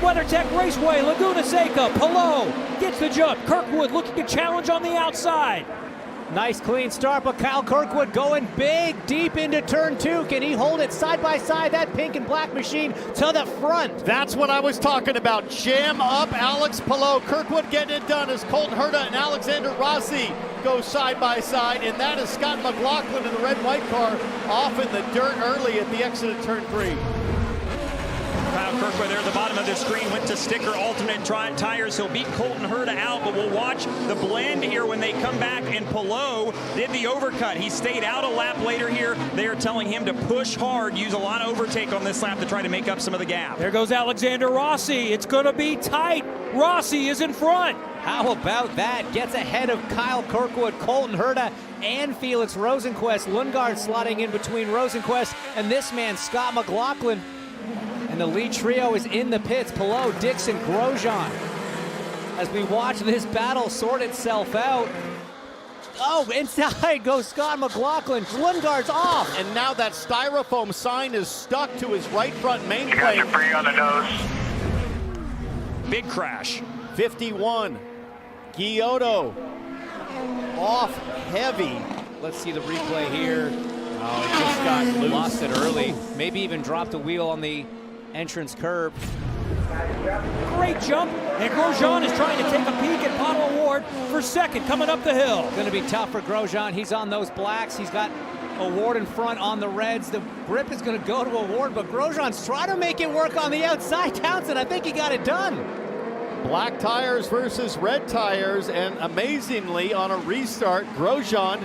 WeatherTech Raceway, Laguna, Seca, Palou gets the jump. Kirkwood looking to challenge on the outside. Nice clean start, but Kyle Kirkwood going big, deep into turn 2. Can he hold it side by side, that pink and black machine to the front? That's what I was talking about. Jam up Alex Palou. Kirkwood getting it done as Colton Herta and Alexander Rossi go side by side, and that is Scott McLaughlin in the red-white car off in the dirt early at the exit of turn 3. Kyle Kirkwood there at the bottom of the screen went to sticker alternate tires. He'll beat Colton Herta out, but we'll watch the blend here when they come back, and Palou did the overcut. He stayed out a lap later here. They are telling him to push hard, use a lot of overtake on this lap to try to make up some of the gap. There goes Alexander Rossi. It's going to be tight. Rossi is in front. How about that? Gets ahead of Kyle Kirkwood, Colton Herta, and Felix Rosenquist. Lundgaard slotting in between Rosenquist and this man, Scott McLaughlin. And the lead trio is in the pits. Palou, Dixon, Grosjean. As we watch this battle sort itself out. Oh, inside goes Scott McLaughlin. Lundgaard's off. And now that styrofoam sign is stuck to his right front main You got plate. your free on the nose. Big crash. 51. Giotto off heavy. Let's see the replay here. Oh, he just got loose. Lost it early. Maybe even dropped a wheel on the entrance curb. Great jump, and Grosjean is trying to take a peek at Pato O'Ward for second coming up the hill. Going to be tough for Grosjean. He's on those blacks. He's got O'Ward in front on the reds. The grip is going to go to O'Ward, but Grosjean's trying to make it work on the outside. Townsend, I think he got it done. Black tires versus red tires, and amazingly on a restart, Grosjean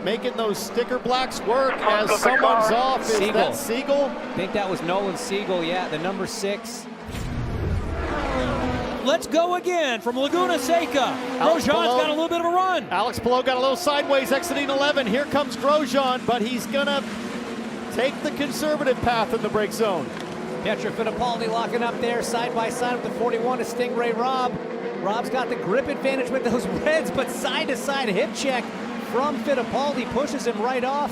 making those sticker blacks work as someone's off. Is Siegel. that Siegel? I think that was Nolan Siegel, yeah, the number 6. Let's go again from Laguna, Seca. Grosjean's got a little bit of a run. Alex Palou got a little sideways exiting 11. Here comes Grosjean, but he's gonna take the conservative path in the brake zone. Pietro Fittipaldi locking up there side by side with the 41 is Stingray Rob. Rob's got the grip advantage with those reds, but side to side hip check from Fittipaldi pushes him right off.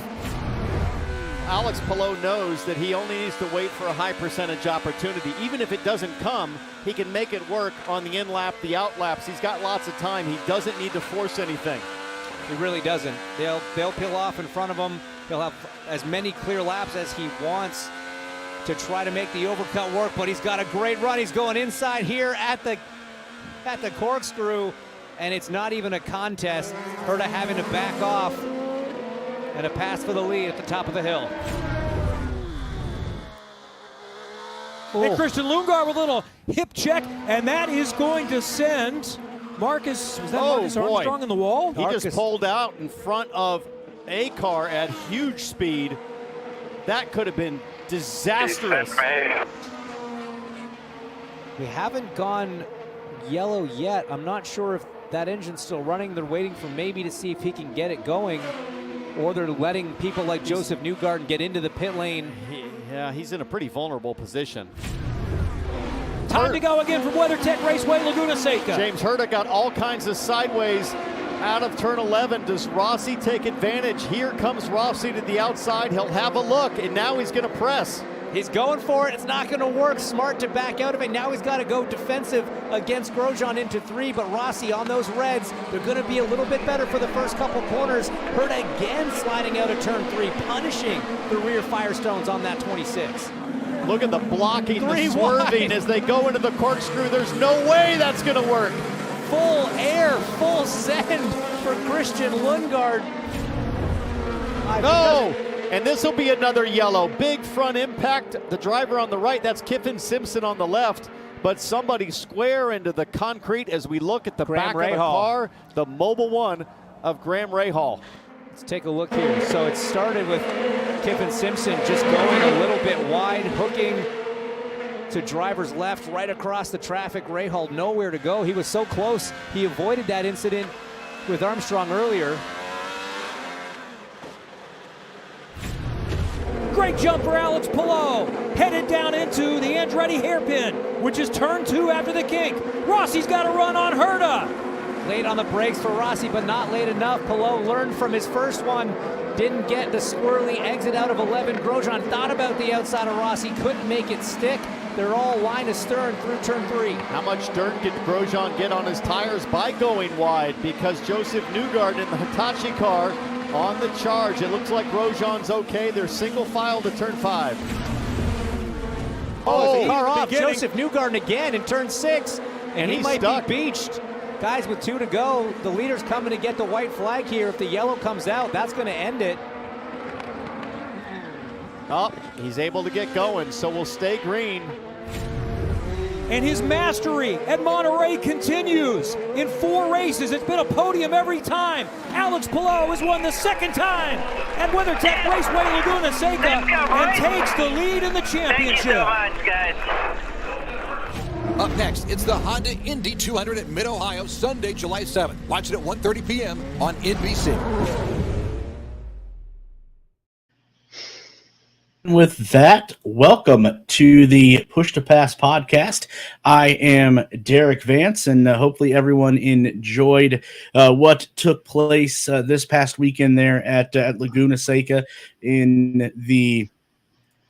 Alex Palou knows that he only needs to wait for a high percentage opportunity. Even if it doesn't come, he can make it work on the in lap, the out laps. He's got lots of time. He doesn't need to force anything. He really doesn't. They'll peel off in front of him. He'll have as many clear laps as he wants to try to make the overcut work, but he's got a great run. He's going inside here at the corkscrew, and it's not even a contest. Herta having to back off, and a pass for the lead at the top of the hill. And Christian Lundgaard with a little hip check, and that is going to send Marcus, was that Marcus Armstrong in the wall? He just pulled out in front of a car at huge speed. That could have been disastrous. We haven't gone yellow yet. I'm not sure if that engine's still running. They're waiting for maybe to see if he can get it going, or they're letting people like Joseph Newgarden get into the pit lane. Yeah, he's in a pretty vulnerable position. Time to go again from WeatherTech Raceway, Laguna, Seca. James Herta got all kinds of sideways out of turn 11. Does Rossi take advantage? Here comes Rossi to the outside. He'll have a look, and now he's going to press. He's going for it. It's not going to work. Smart to back out of it. Now he's got to go defensive against Grosjean into 3, but Rossi on those reds, they're going to be a little bit better for the first couple corners. Herta again sliding out of turn 3, punishing the rear Firestones on that 26. Look at the blocking, the swerving as they go into the corkscrew. There's no way that's going to work. Full air, full send for Christian Lundgaard. No! And this will be another yellow. Big front impact. The driver on the right, that's Kiffin Simpson on the left. But somebody square into the concrete as we look at the back of the car. The Mobile One of Graham Rahal. Let's take a look here. So it started with Kiffin Simpson just going a little bit wide, hooking to driver's left right across the traffic. Rahal nowhere to go. He was so close. He avoided that incident with Armstrong earlier. Great jump for Alex Palou. Headed down into the Andretti hairpin, which is turn 2 after the kink. Rossi's got a run on Herta. Late on the brakes for Rossi, but not late enough. Palou learned from his first one. Didn't get the squirrely exit out of 11. Grosjean thought about the outside of Rossi, couldn't make it stick. They're all line astern through turn 3. How much dirt did Grosjean get on his tires by going wide? Because Joseph Newgarden in the Hitachi car on the charge. It looks like Grosjean's okay. They're single file to turn 5. Car off. Joseph Newgarden again in turn 6. And he might be beached. Guys, with 2 to go, the leader's coming to get the white flag here. If the yellow comes out, that's going to end it. Oh, he's able to get going, so we'll stay green. And his mastery at Monterey continues. In 4 races, it's been a podium every time. Alex Palou has won the 2nd time at WeatherTech Raceway Laguna Seca and takes the lead in the championship. Thank you so much, guys. Up next, it's the Honda Indy 200 at Mid-Ohio, Sunday, July 7th. Watch it at 1:30 p.m. on NBC. With that, welcome to the Push to Pass podcast. I am Derik Vance, and hopefully everyone enjoyed what took place this past weekend there at Laguna Seca in the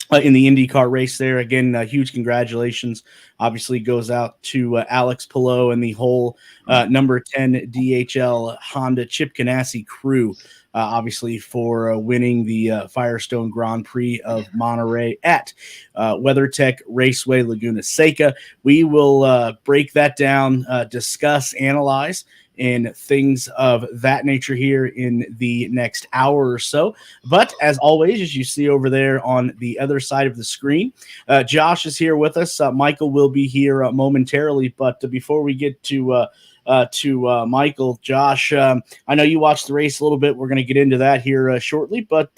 IndyCar race there. Again, huge congratulations obviously goes out to Alex Palou and the whole number 10 DHL Honda Chip Ganassi crew, obviously for winning the Firestone Grand Prix of Monterey at WeatherTech Raceway Laguna Seca. We will break that down, discuss, analyze, and things of that nature here in the next hour or so. But as always, as you see over there on the other side of the screen, Josh is here with us. Michael will be here momentarily. But before we get to Michael, Josh, I know you watched the race a little bit. We're going to get into that here shortly. But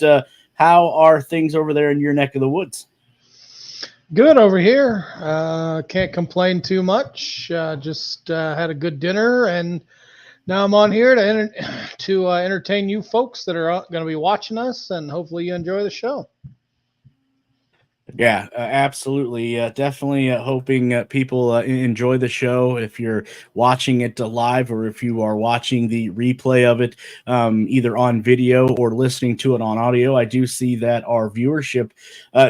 how are things over there in your neck of the woods? Good over here. Can't complain too much. Just had a good dinner, and now I'm on here to entertain you folks that are going to be watching us, and hopefully you enjoy the show. Yeah, absolutely. Definitely hoping people enjoy the show. If you're watching it live or if you are watching the replay of it, either on video or listening to it on audio, I do see that our viewership,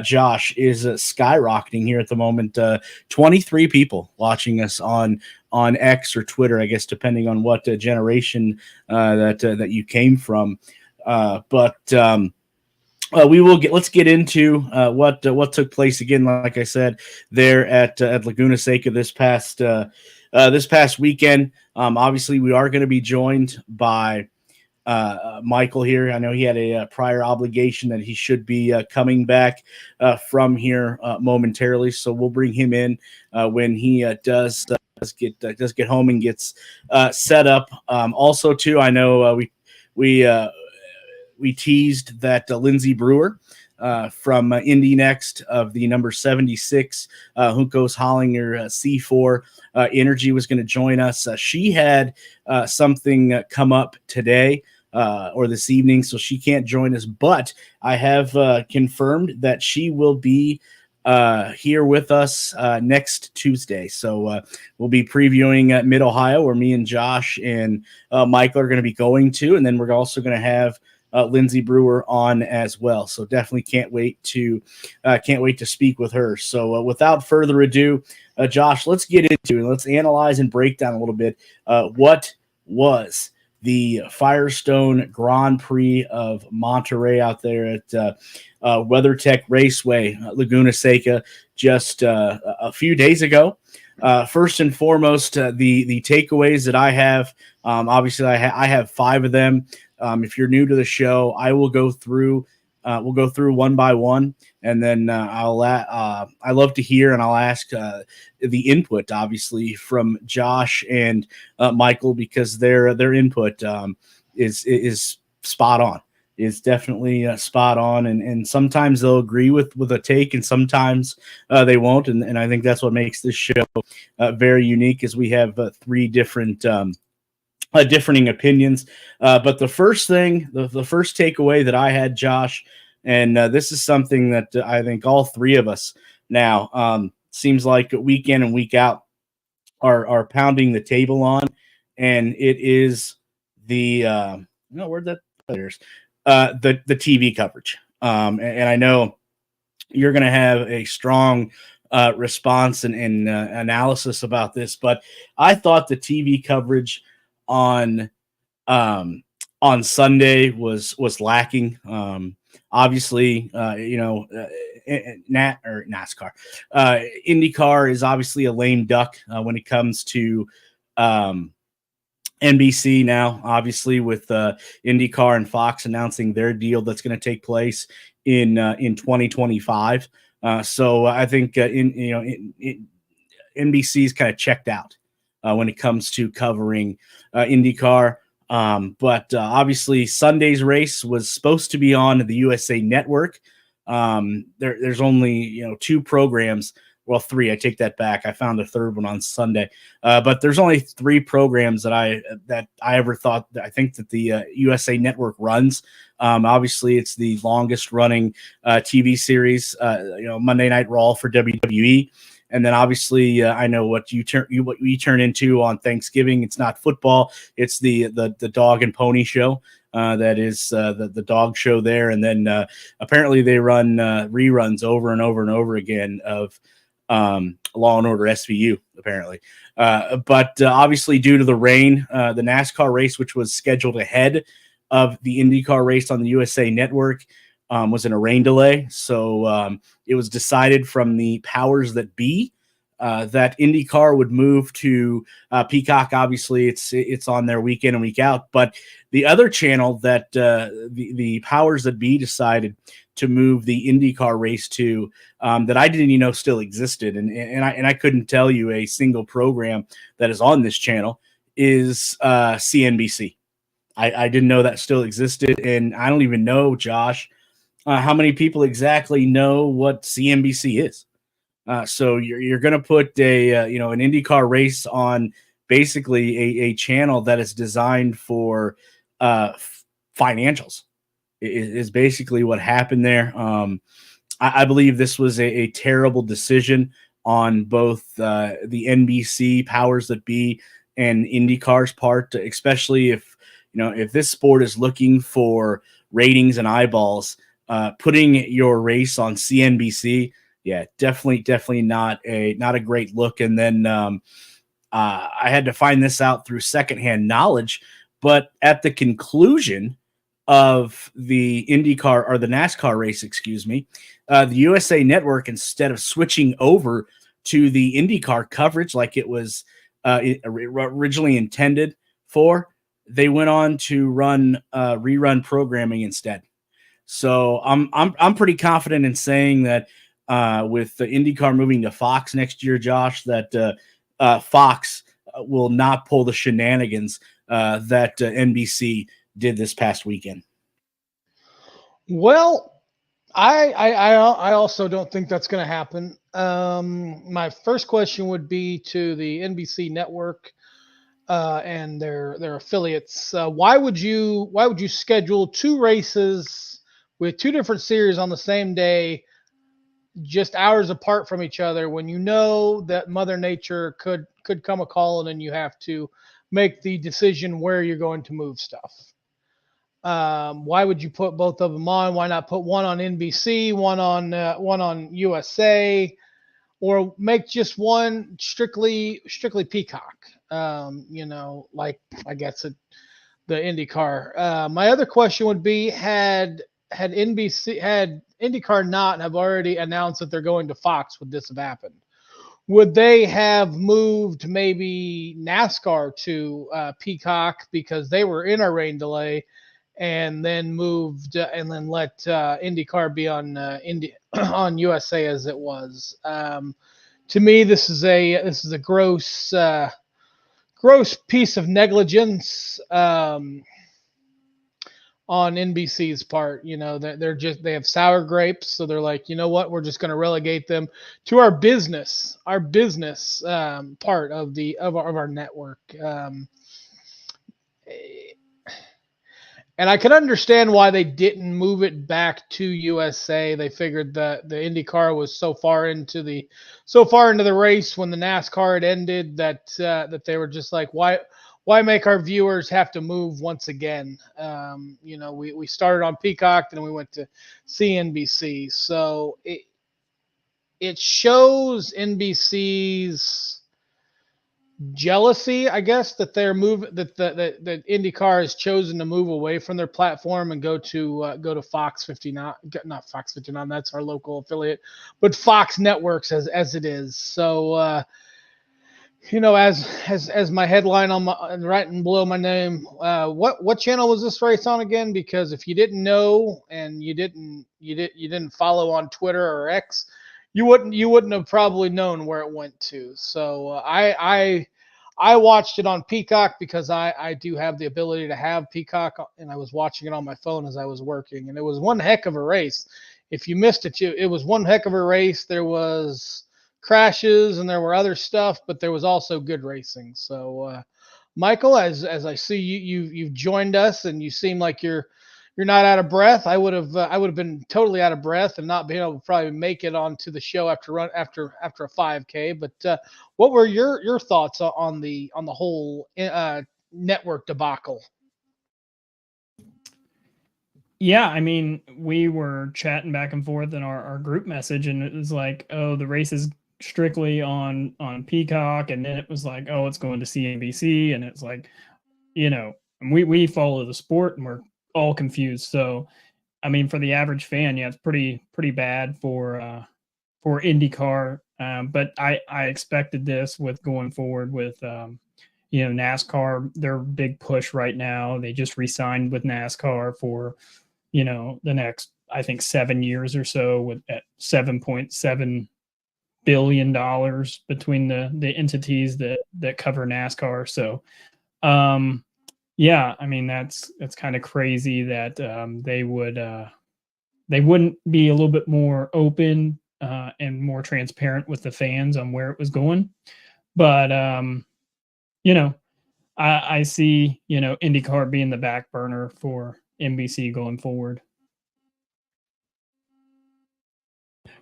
Josh, is skyrocketing here at the moment. 23 people watching us on X or Twitter, I guess, depending on what generation that you came from. Let's get into what took place again. Like I said, there at Laguna Seca this past weekend. Obviously, we are going to be joined by Michael here. I know he had a prior obligation that he should be coming back from here momentarily, so we'll bring him in when he does get home and gets set up. Also, too, I know we teased that Lindsay Brewer from Indy Next of the number 76 Juncos Hollinger C4 Energy was going to join us. She had something come up today or this evening, so she can't join us, but I have confirmed that she will be here with us next Tuesday. So we'll be previewing Mid-Ohio, where me and Josh and Michael are going to be going to, and then we're also going to have Lindsay Brewer on as well. So definitely can't wait to speak with her. So without further ado, Josh, let's get into it. Let's analyze and break down a little bit what was the Firestone Grand Prix of Monterey out there at WeatherTech Raceway, Laguna Seca, just a few days ago. First and foremost, the takeaways that I have, obviously I have 5 of them. If you're new to the show, I will go through. We'll go through one by one, and then I love to hear and I'll ask the input, obviously, from Josh and Michael, because their input is spot on. Is definitely spot on, and sometimes they'll agree with a take, and sometimes they won't, and I think that's what makes this show very unique, is we have 3 different differing opinions. But the first thing, the first takeaway that I had, Josh, and this is something that I think all 3 of us now seems like week in and week out are pounding the table on, and it is the where'd that there's the TV coverage. And I know you're going to have a strong response and analysis about this, but I thought the TV coverage on Sunday was lacking. Obviously, NASCAR, IndyCar is obviously a lame duck when it comes to NBC now, obviously with IndyCar and Fox announcing their deal that's going to take place in 2025. So I think NBC's kind of checked out when it comes to covering IndyCar. But obviously Sunday's race was supposed to be on the USA Network. There's only 2 programs. Well, 3. I take that back. I found a third one on Sunday, but there's only 3 programs that I ever thought. I think that the USA Network runs. Obviously, it's the longest running TV series. Monday Night Raw for WWE, and then obviously I know what we turn into on Thanksgiving. It's not football. It's the dog and pony show. That is the dog show there, and then apparently they run reruns over and over and over again of Law and Order SVU, apparently. But obviously, due to the rain, the NASCAR race, which was scheduled ahead of the IndyCar race on the USA Network, was in a rain delay. So it was decided from the powers that be that IndyCar would move to Peacock. Obviously, it's on there week in and week out. But the other channel that the powers that be decided to move the IndyCar race to, that I didn't even know still existed, and I couldn't tell you a single program that is on this channel, is CNBC. I didn't know that still existed, and I don't even know, Josh, how many people exactly know what CNBC is. So you're going to put an IndyCar race on basically a channel that is designed for financials. Is basically what happened there. I believe this was a terrible decision on both the NBC powers that be and IndyCar's part, especially if this sport is looking for ratings and eyeballs. Putting your race on CNBC, yeah, definitely not a great look. And then I had to find this out through secondhand knowledge, but at the conclusion of the IndyCar or the NASCAR race, the USA Network, instead of switching over to the IndyCar coverage like it was originally intended for, they went on to run rerun programming instead. So I'm pretty confident in saying that with the IndyCar moving to Fox next year, Josh, that Fox will not pull the shenanigans that NBC did this past weekend. Well, I also don't think that's going to happen. My first question would be to the NBC network and their affiliates. Why would you schedule 2 races with 2 different series on the same day, just hours apart from each other, when you know that Mother Nature could come a call and then you have to make the decision where you're going to move stuff? Why would you put both of them on? Why not put one on NBC, one on USA, or make just one strictly Peacock? Like I guess the IndyCar. My other question would be, had IndyCar not have already announced that they're going to Fox, would this have happened? Would they have moved maybe NASCAR to Peacock because they were in a rain delay, and then moved and then let IndyCar be on on USA as it was? To me, this is a gross piece of negligence on NBC's part. They have sour grapes, so they're like, you know what, we're just going to relegate them to our business part of our network. And I can understand why they didn't move it back to USA. They figured that the IndyCar was so far into the race when the NASCAR had ended that they were just like, why why make our viewers have to move once again? We started on Peacock, then we went to CNBC. So it shows NBC's jealousy, I guess, that they're that IndyCar has chosen to move away from their platform and go to Fox 59, not Fox 59, that's our local affiliate, but Fox Networks as it is. So as my headline on my right and below my name, what channel was this race on again? Because if you didn't know and you didn't follow on Twitter or X, you wouldn't have probably known where it went to. So I watched it on Peacock because I do have the ability to have Peacock, and I was watching it on my phone as I was working, and it was one heck of a race. If you missed it, it was one heck of a race. There was crashes and there were other stuff, but there was also good racing. So Michael, as I see you've joined us and you seem like you're not out of breath. I would have been totally out of breath and not been able to probably make it onto the show after a 5K. But what were your thoughts on the whole network debacle? Yeah, I mean, we were chatting back and forth in our group message, and it was like, oh, the race is strictly on Peacock, and then it was like, oh, it's going to CNBC, and it's like, we follow the sport and we're all confused. So I mean, for the average fan, yeah, it's pretty bad for IndyCar. But I expected this with going forward with NASCAR, their big push right now. They just re-signed with NASCAR for the next, I think, 7 years or so, at $7.7 billion between the entities that cover NASCAR. So yeah, I mean, that's kind of crazy that they wouldn't be a little bit more open and more transparent with the fans on where it was going. But I see IndyCar being the back burner for NBC going forward.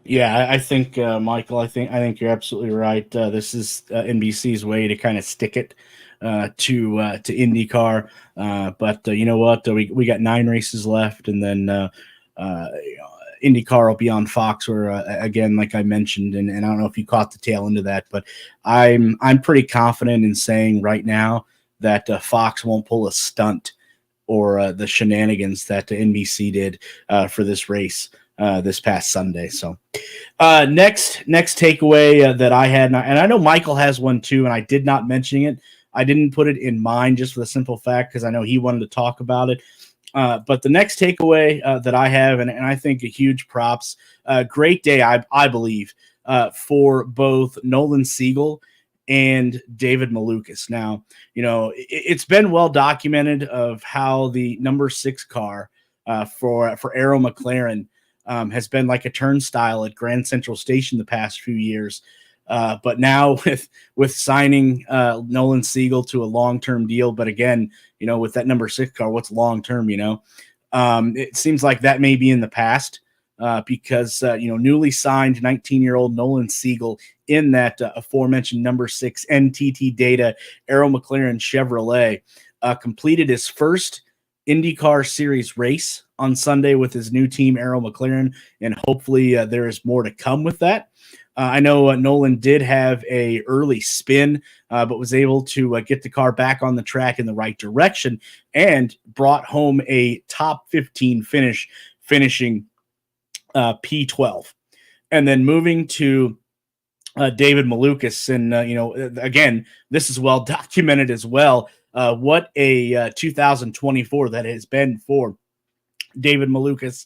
Yeah, I think Michael, I think you're absolutely right. This is NBC's way to kind of stick it to IndyCar. But you know what? We got 9 races left, and then IndyCar will be on Fox, or again, like I mentioned, and I don't know if you caught the tail end of that, but I'm pretty confident in saying right now that Fox won't pull a stunt or the shenanigans that NBC did for this race this past Sunday. So next takeaway that I had, and I know Michael has one too, and I did not mention it. I didn't put it in mine just for the simple fact because I know he wanted to talk about it. But the next takeaway that I have, and I think a huge props, great day, I believe, for both Nolan Siegel and David Malukas. Now, it's been well documented of how the number 6 car for Arrow McLaren has been like a turnstile at Grand Central Station the past few years. But now with signing Nolan Siegel to a long-term deal, but again, with that number 6 car, what's long-term, it seems like that may be in the past because, newly signed 19-year-old Nolan Siegel in that aforementioned number 6 NTT Data Arrow McLaren Chevrolet completed his first IndyCar Series race on Sunday with his new team, Arrow McLaren, and hopefully there is more to come with that. I know Nolan did have a early spin, but was able to get the car back on the track in the right direction and brought home a top 15 finish, finishing P12. And then moving to David Malukas, and again, this is well documented as well. What a 2024 that has been for David Malukas.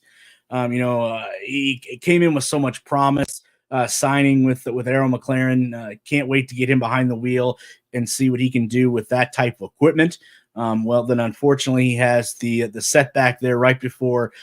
He came in with so much promise. Signing with Arrow McLaren. Can't wait to get him behind the wheel and see what he can do with that type of equipment. Well, then unfortunately he has the setback there right before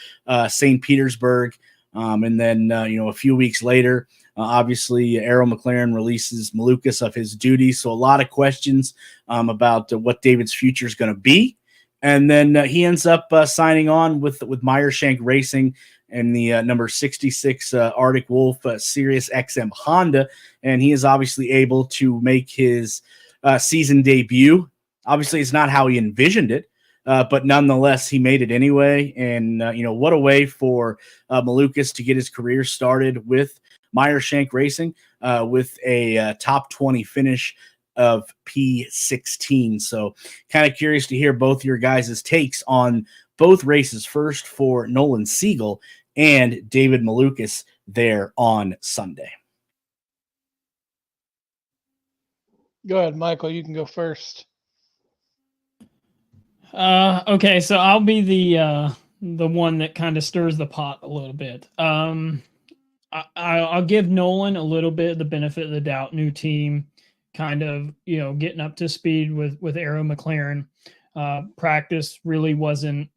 St. Petersburg. And then, a few weeks later, obviously Arrow McLaren releases Malukas of his duties. So a lot of questions about what David's future is going to be. And then he ends up signing on with Meyershank Racing and the number 66 Arctic Wolf Sirius XM Honda. And he is obviously able to make his season debut, Obviously, it's not how he envisioned it, but nonetheless, he made it anyway. And, what a way for Malukas to get his career started with Meyershank Racing with a top 20 finish of P16. So kind of curious to hear both your guys' takes on both races. First for Nolan Siegel and David Malukas there on Sunday. Go ahead, Michael. You can go first. Okay, so I'll be the one that kind of stirs the pot a little bit. I'll give Nolan a little bit the benefit of the doubt. New team, kind of getting up to speed with Arrow McLaren. Practice really wasn't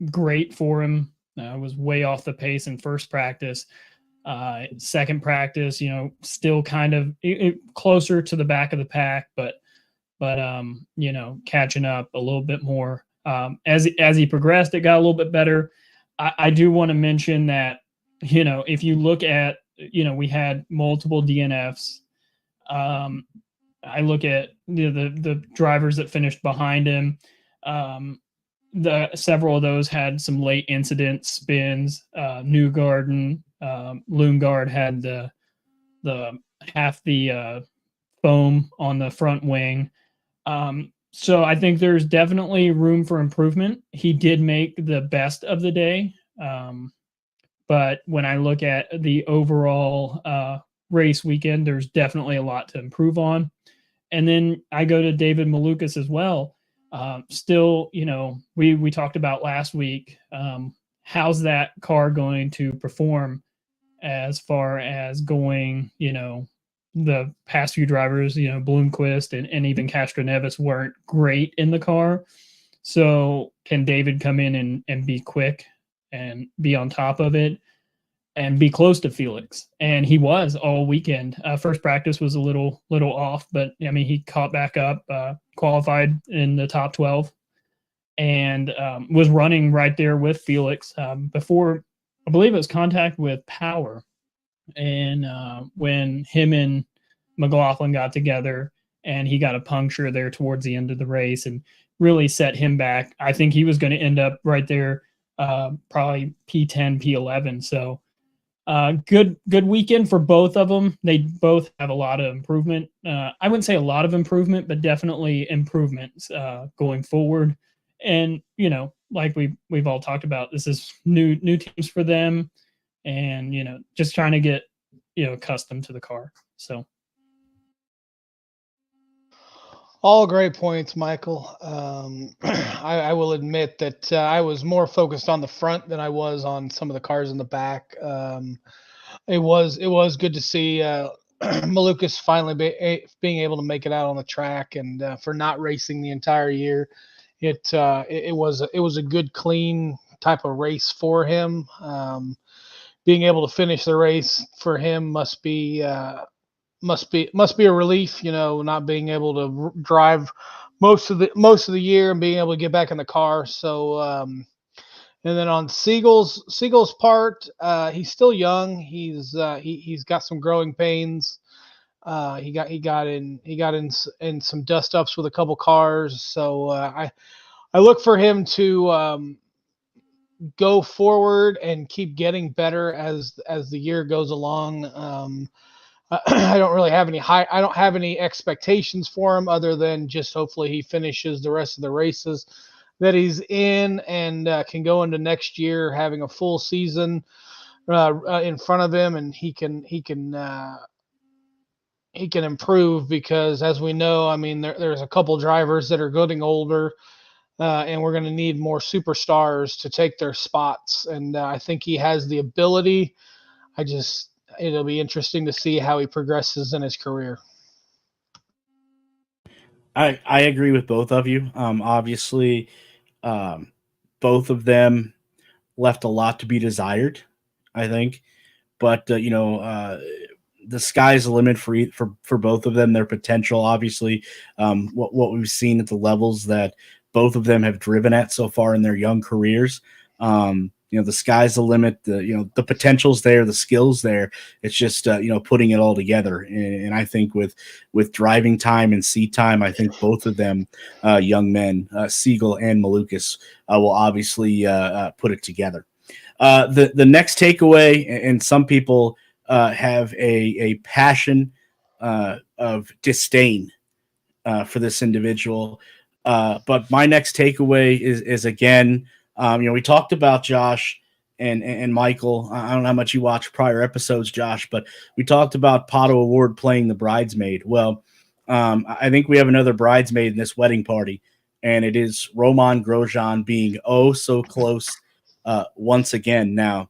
great for him. Was way off the pace in first practice. Second practice, still kind of closer to the back of the pack, but catching up a little bit more. As he progressed, it got a little bit better. I do want to mention that, if you look at, we had multiple DNFs. I look at the drivers that finished behind him. Several of those had some late incident spins. Newgarden, Lundgaard had the half the foam on the front wing. So I think there's definitely room for improvement. He did make the best of the day. But when I look at the overall race weekend, there's definitely a lot to improve on. And then I go to David Malukas as well. Still, we talked about last week, how's that car going to perform as far as going, the past few drivers, Bloomquist and even Castroneves weren't great in the car. So can David come in and be quick and be on top of it and be close to Felix? And he was all weekend. First practice was a little off, but he caught back up, qualified in the top 12 and was running right there with Felix before, I believe it was contact with Power. And when him and McLaughlin got together and he got a puncture there towards the end of the race and really set him back, I think he was going to end up right there, probably P10, P11. So good weekend for both of them. They both have a lot of improvement. I wouldn't say a lot of improvement, but definitely improvements going forward. And, like we've all talked about, this is new teams for them. And, just trying to get, accustomed to the car. So. All great points, Michael. I will admit that I was more focused on the front than I was on some of the cars in the back. It was good to see Malukas finally being able to make it out on the track, and for not racing the entire year. It was a good, clean type of race for him. Being able to finish the race for him must be a relief, not being able to drive most of the year and being able to get back in the car. So, and then on Siegel's part, he's still young. He's got some growing pains. He got in some dust ups with a couple cars. So I look for him to go forward and keep getting better as the year goes along. I don't really have any expectations for him other than just hopefully he finishes the rest of the races that he's in and can go into next year having a full season in front of him, and he can improve, because as we know, there's a couple drivers that are getting older. And we're going to need more superstars to take their spots. And I think he has the ability. It'll be interesting to see how he progresses in his career. I agree with both of you. Obviously, both of them left a lot to be desired, I think. But, the sky's the limit for both of them, their potential, obviously. What we've seen at the levels that both of them have driven at so far in their young careers. the sky's the limit. The potential's there, the skills there. It's just putting it all together. And I think with driving time and seat time, I think both of them young men, Siegel and Malukas, will obviously put it together. The next takeaway, and some people have a passion of disdain for this individual. But my next takeaway is again, we talked about Josh and Michael. I don't know how much you watch prior episodes, Josh, but we talked about Pato Award playing the bridesmaid. Well, I think we have another bridesmaid in this wedding party, and it is Romain Grosjean being so close once again. Now,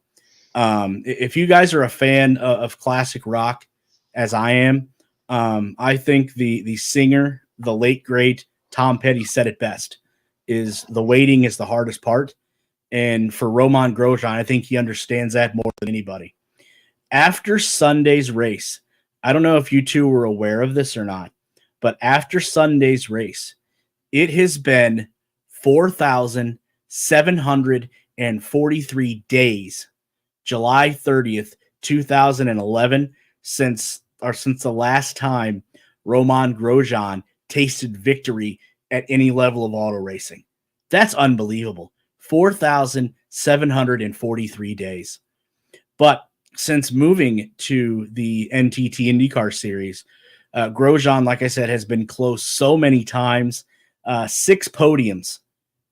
if you guys are a fan of classic rock, as I am, I think the singer, the late great Tom Petty, said it best: is the waiting is the hardest part. And for Romain Grosjean, I think he understands that more than anybody. After Sunday's race, I don't know if you two were aware of this or not, but after Sunday's race, it has been 4,743 days, July 30th, 2011, since the last time Romain Grosjean tasted victory at any level of auto racing. That's unbelievable. 4,743 days. But since moving to the NTT INDYCAR Series, Grosjean, like I said, has been close so many times. 6 podiums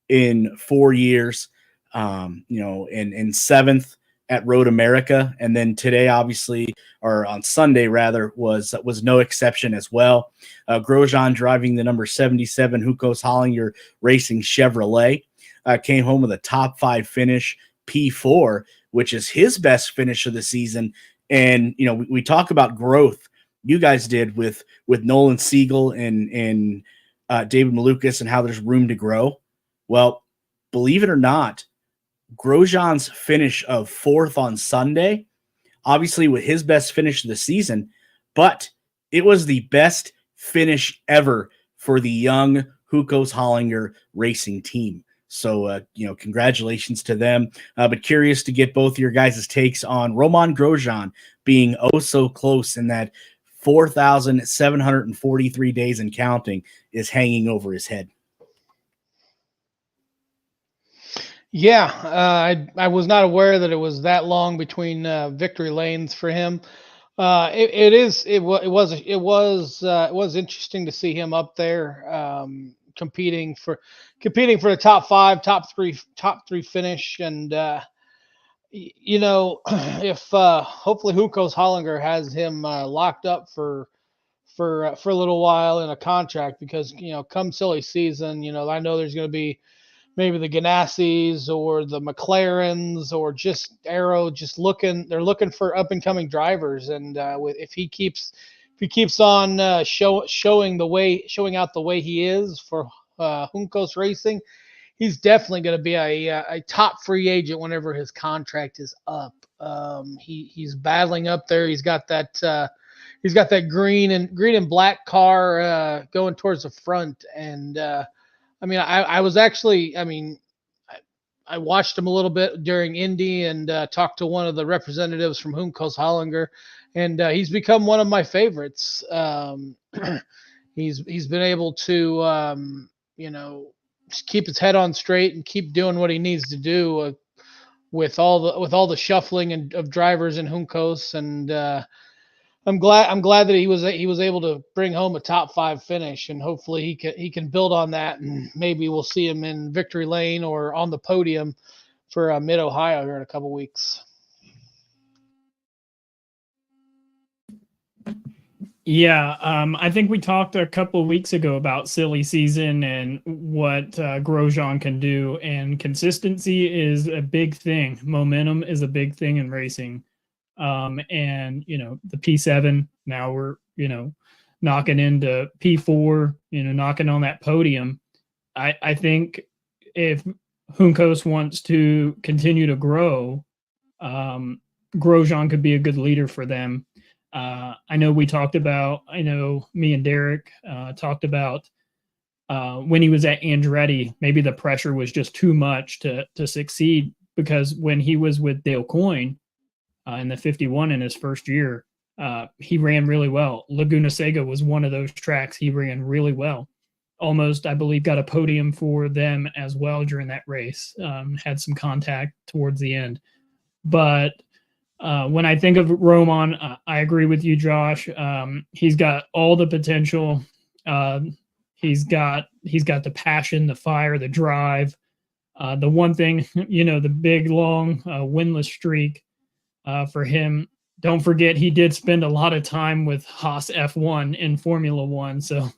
in 4 years, in 7th at Road America. And then today, obviously, or on Sunday rather, was no exception as well. Grosjean driving the number 77 Hunkos Hollinger Racing Chevrolet. Came home with a top 5 finish, P4, which is his best finish of the season. And, we talk about growth. You guys did with Nolan Siegel and David Malukas, and how there's room to grow. Well, believe it or not, Grosjean's finish of 4th on Sunday, obviously with his best finish of the season, but it was the best finish ever for the young Hunkos Hollinger Racing team. So, congratulations to them. But curious to get both your guys' takes on Romain Grosjean being so close, in that 4,743 days and counting is hanging over his head. Yeah, I was not aware that it was that long between victory lanes for him. It was interesting to see him up there competing for the top 5, top three finish. And if hopefully Hunkos Hollinger has him locked up for a little while in a contract, because come silly season, I know there's going to be maybe the Ganassis or the McLarens or just Arrow they're looking for up and coming drivers. And if he keeps on showing out the way he is for Hunkos Racing, he's definitely going to be a top free agent whenever his contract is up. He's battling up there. He's got that green and black car going towards the front. And I watched him a little bit during Indy and talked to one of the representatives from Hunkos Hollinger, and he's become one of my favorites. He's been able to just keep his head on straight and keep doing what he needs to do with all the shuffling of drivers in Hunkos. And I'm glad that he was able to bring home a top 5 finish, and hopefully he can build on that, and maybe we'll see him in victory lane or on the podium for Mid-Ohio here in a couple weeks. Yeah, I think we talked a couple of weeks ago about silly season and what Grosjean can do, and consistency is a big thing. Momentum is a big thing in racing. And the P7, now we're knocking into P4, knocking on that podium. I think if Hunkos wants to continue to grow, Grosjean could be a good leader for them. I know me and Derik talked about when he was at Andretti, maybe the pressure was just too much to succeed because when he was with Dale Coyne in the 51 in his first year, he ran really well. Laguna Seca was one of those tracks he ran really well. Almost, I believe, got a podium for them as well during that race. Had some contact towards the end. But when I think of Roman, I agree with you, Josh. He's got all the potential. He's got the passion, the fire, the drive. The one thing, the big, long winless streak for him. Don't forget, he did spend a lot of time with Haas F1 in Formula One. So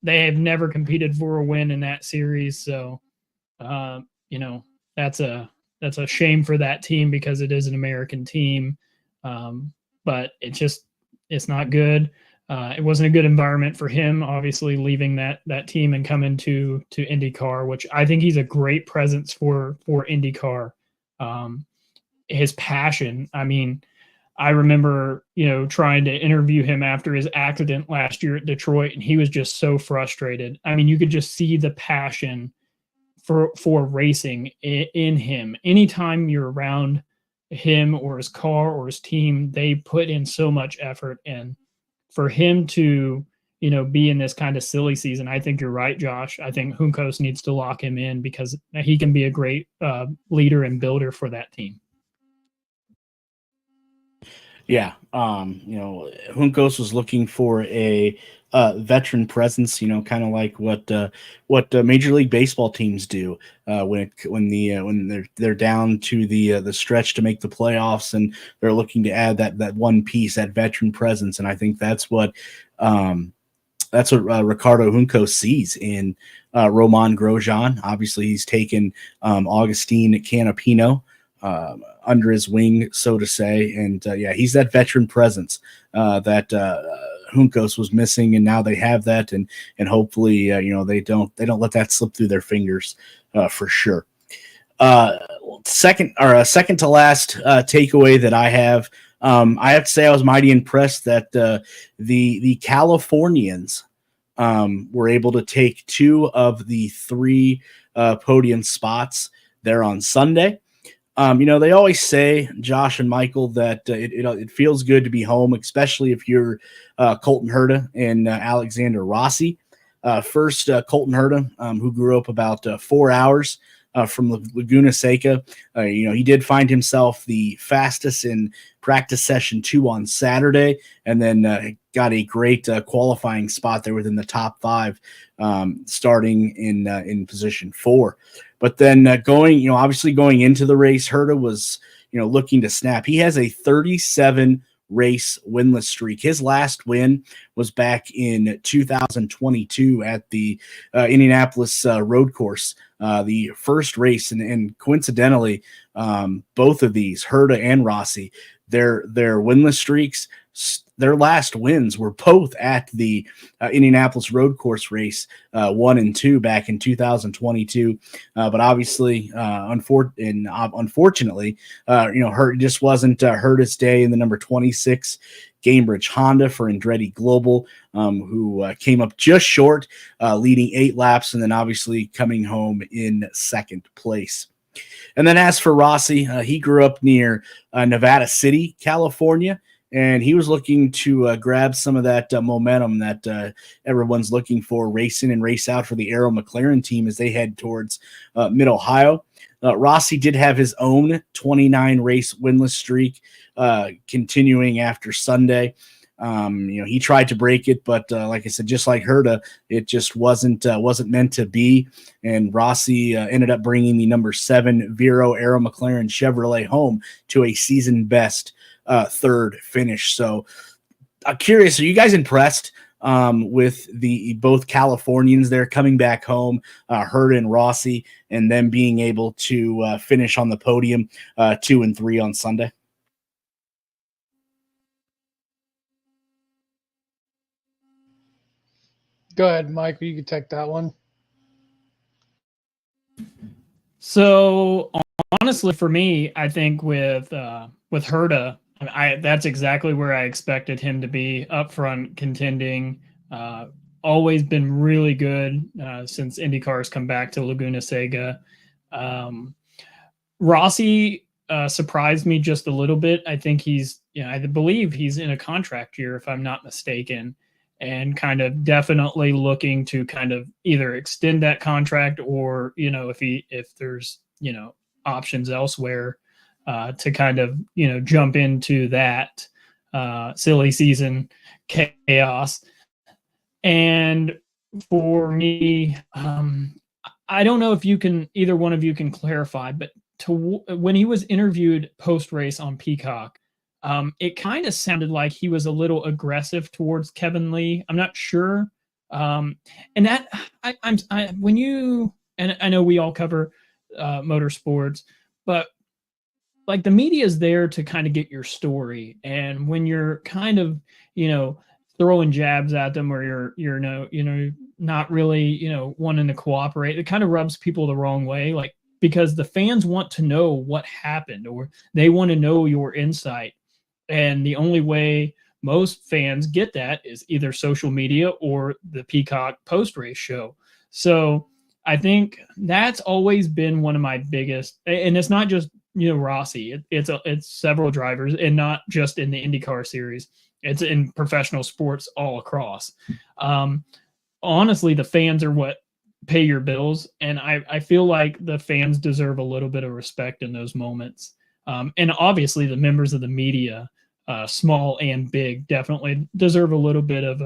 they have never competed for a win in that series. So, that's a shame for that team because it is an American team. But it's not good. It wasn't a good environment for him, obviously leaving that team and coming to IndyCar, which I think he's a great presence for IndyCar. His passion. I mean, I remember, trying to interview him after his accident last year at Detroit, and he was just so frustrated. I mean, you could just see the passion for racing in him. Anytime you're around him or his car or his team, they put in so much effort. And for him to, be in this kind of silly season, I think you're right, Josh. I think Juncos needs to lock him in because he can be a great leader and builder for that team. Yeah, Juncos was looking for a veteran presence, kind of like what Major League Baseball teams do when they're down to the stretch to make the playoffs, and they're looking to add that one piece, that veteran presence, and I think that's what Ricardo Juncos sees in Romain Grosjean. Obviously, he's taken Augustine Canapino under his wing, so to say, and he's that veteran presence that Juncos was missing, and now they have that, and hopefully they don't let that slip through their fingers for sure. Second to last takeaway that I have to say I was mighty impressed that the Californians were able to take 2 of the 3 podium spots there on Sunday. They always say, Josh and Michael, that it feels good to be home, especially if you're Colton Herta and Alexander Rossi. First, Colton Herta, who grew up about 4 hours from Laguna Seca. He did find himself the fastest in practice session 2 on Saturday, and then got a great qualifying spot there within the top 5, starting in position 4. But then obviously going into the race, Herta was, looking to snap. He has a 37 race winless streak. His last win was back in 2022 at the Indianapolis road course, the first race. And coincidentally, both of these, Herta and Rossi, their winless streaks, their last wins were both at the Indianapolis road course race 1 and 2 back in 2022. But obviously, unfortunately, Herta just wasn't Herta's day in the number 26 Gamebridge Honda for Andretti Global, who came up just short, leading 8 laps, and then obviously coming home in second place. And then as for Rossi, he grew up near Nevada City, California, and he was looking to grab some of that momentum that everyone's looking for, racing and race out for the Arrow McLaren team as they head towards Mid-Ohio. Rossi did have his own 29 race winless streak continuing after Sunday. He tried to break it, but like I said, just like Herta, it just wasn't meant to be. And Rossi ended up bringing the number 7 Vero Arrow McLaren Chevrolet home to a season best 3rd finish. So I'm curious, are you guys impressed with the both Californians there coming back home, Herta and Rossi, and them being able to finish on the podium 2 and 3 on Sunday? Go ahead, Mike. You can take that one. So honestly, for me, I think with Herta, that's exactly where I expected him to be, up front, contending. Always been really good since IndyCar has come back to Laguna Seca. Rossi surprised me just a little bit. I think I believe he's in a contract year, if I'm not mistaken, and kind of definitely looking to kind of either extend that contract or, if there's, options elsewhere to kind of, jump into that silly season chaos. And for me, I don't know if either one of you can clarify, but when he was interviewed post race on Peacock, it kind of sounded like he was a little aggressive towards Kevin Lee. I'm not sure, and that and I know we all cover motorsports, but like the media is there to kind of get your story, and when you're kind of throwing jabs at them, or you're not really wanting to cooperate, it kind of rubs people the wrong way, like, because the fans want to know what happened, or they want to know your insight. And the only way most fans get that is either social media or the Peacock post-race show. So I think that's always been one of my biggest, and it's not just Rossi, it's several drivers, and not just in the IndyCar series, it's in professional sports all across. Honestly, the fans are what pay your bills, and I feel like the fans deserve a little bit of respect in those moments. And obviously the members of the media, small and big, definitely deserve a little bit of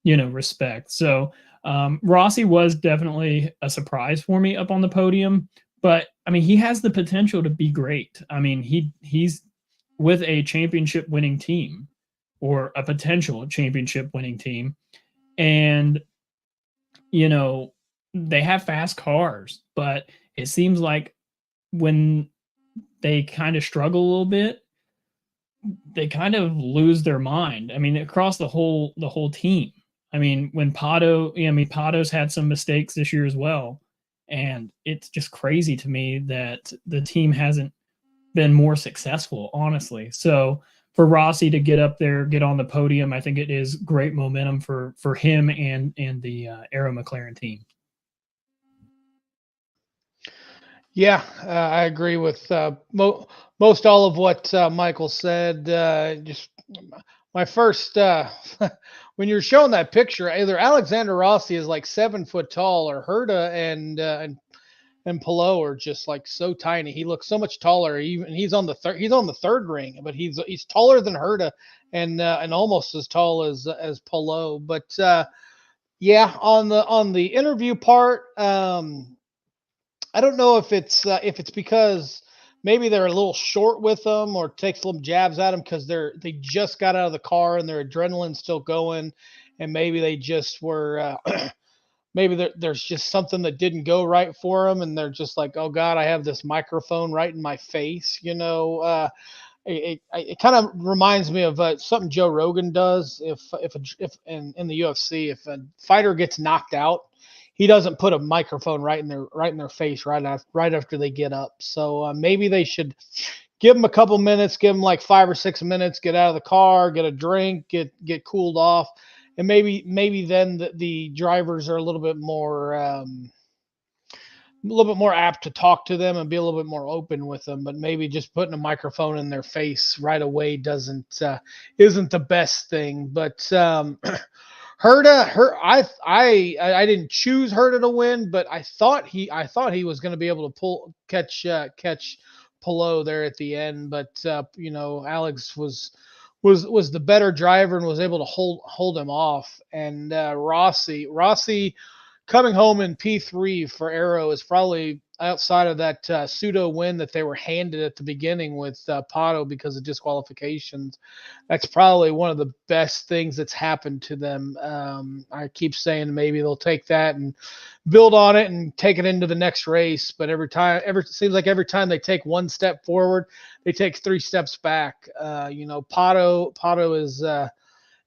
respect. So Rossi was definitely a surprise for me up on the podium, but I mean, he has the potential to be great. I mean, he's with a championship winning team, or a potential championship winning team, and they have fast cars, but it seems like when they kind of struggle a little bit, they kind of lose their mind. I mean, across the whole team. I mean, when Pato's had some mistakes this year as well, and it's just crazy to me that the team hasn't been more successful, honestly. So for Rossi to get up there, get on the podium, I think it is great momentum for him and the Arrow McLaren team. Yeah, I agree with most all of what Michael said. Just my first, when you're showing that picture, either Alexander Rossi is like 7 foot tall, or Herta and Palou are just like so tiny. He looks so much taller. Even he's on the third ring, but he's taller than Herta, and almost as tall as Palou. But yeah, on the interview part, I don't know if it's because maybe they're a little short with them, or takes some jabs at them because they just got out of the car and their adrenaline's still going, and maybe they just were maybe there's just something that didn't go right for them, and they're just like, oh God, I have this microphone right in my face. It kind of reminds me of something Joe Rogan does. If in the UFC, if a fighter gets knocked out, he doesn't put a microphone right in their face right after they get up. So maybe they should give them a couple minutes, give them like 5 or 6 minutes, get out of the car, get a drink, get cooled off, and maybe then the drivers are a little bit more apt to talk to them and be a little bit more open with them. But maybe just putting a microphone in their face right away isn't the best thing. But I didn't choose Herta to win, but I thought he was going to be able to catch Palou there at the end. But Alex was the better driver and was able to hold him off. And Rossi coming home in P3 for Arrow is probably, outside of that pseudo win that they were handed at the beginning with Pato because of disqualifications, that's probably one of the best things that's happened to them. I keep saying maybe they'll take that and build on it and take it into the next race, but it seems like every time they take one step forward, they take 3 steps back. Pato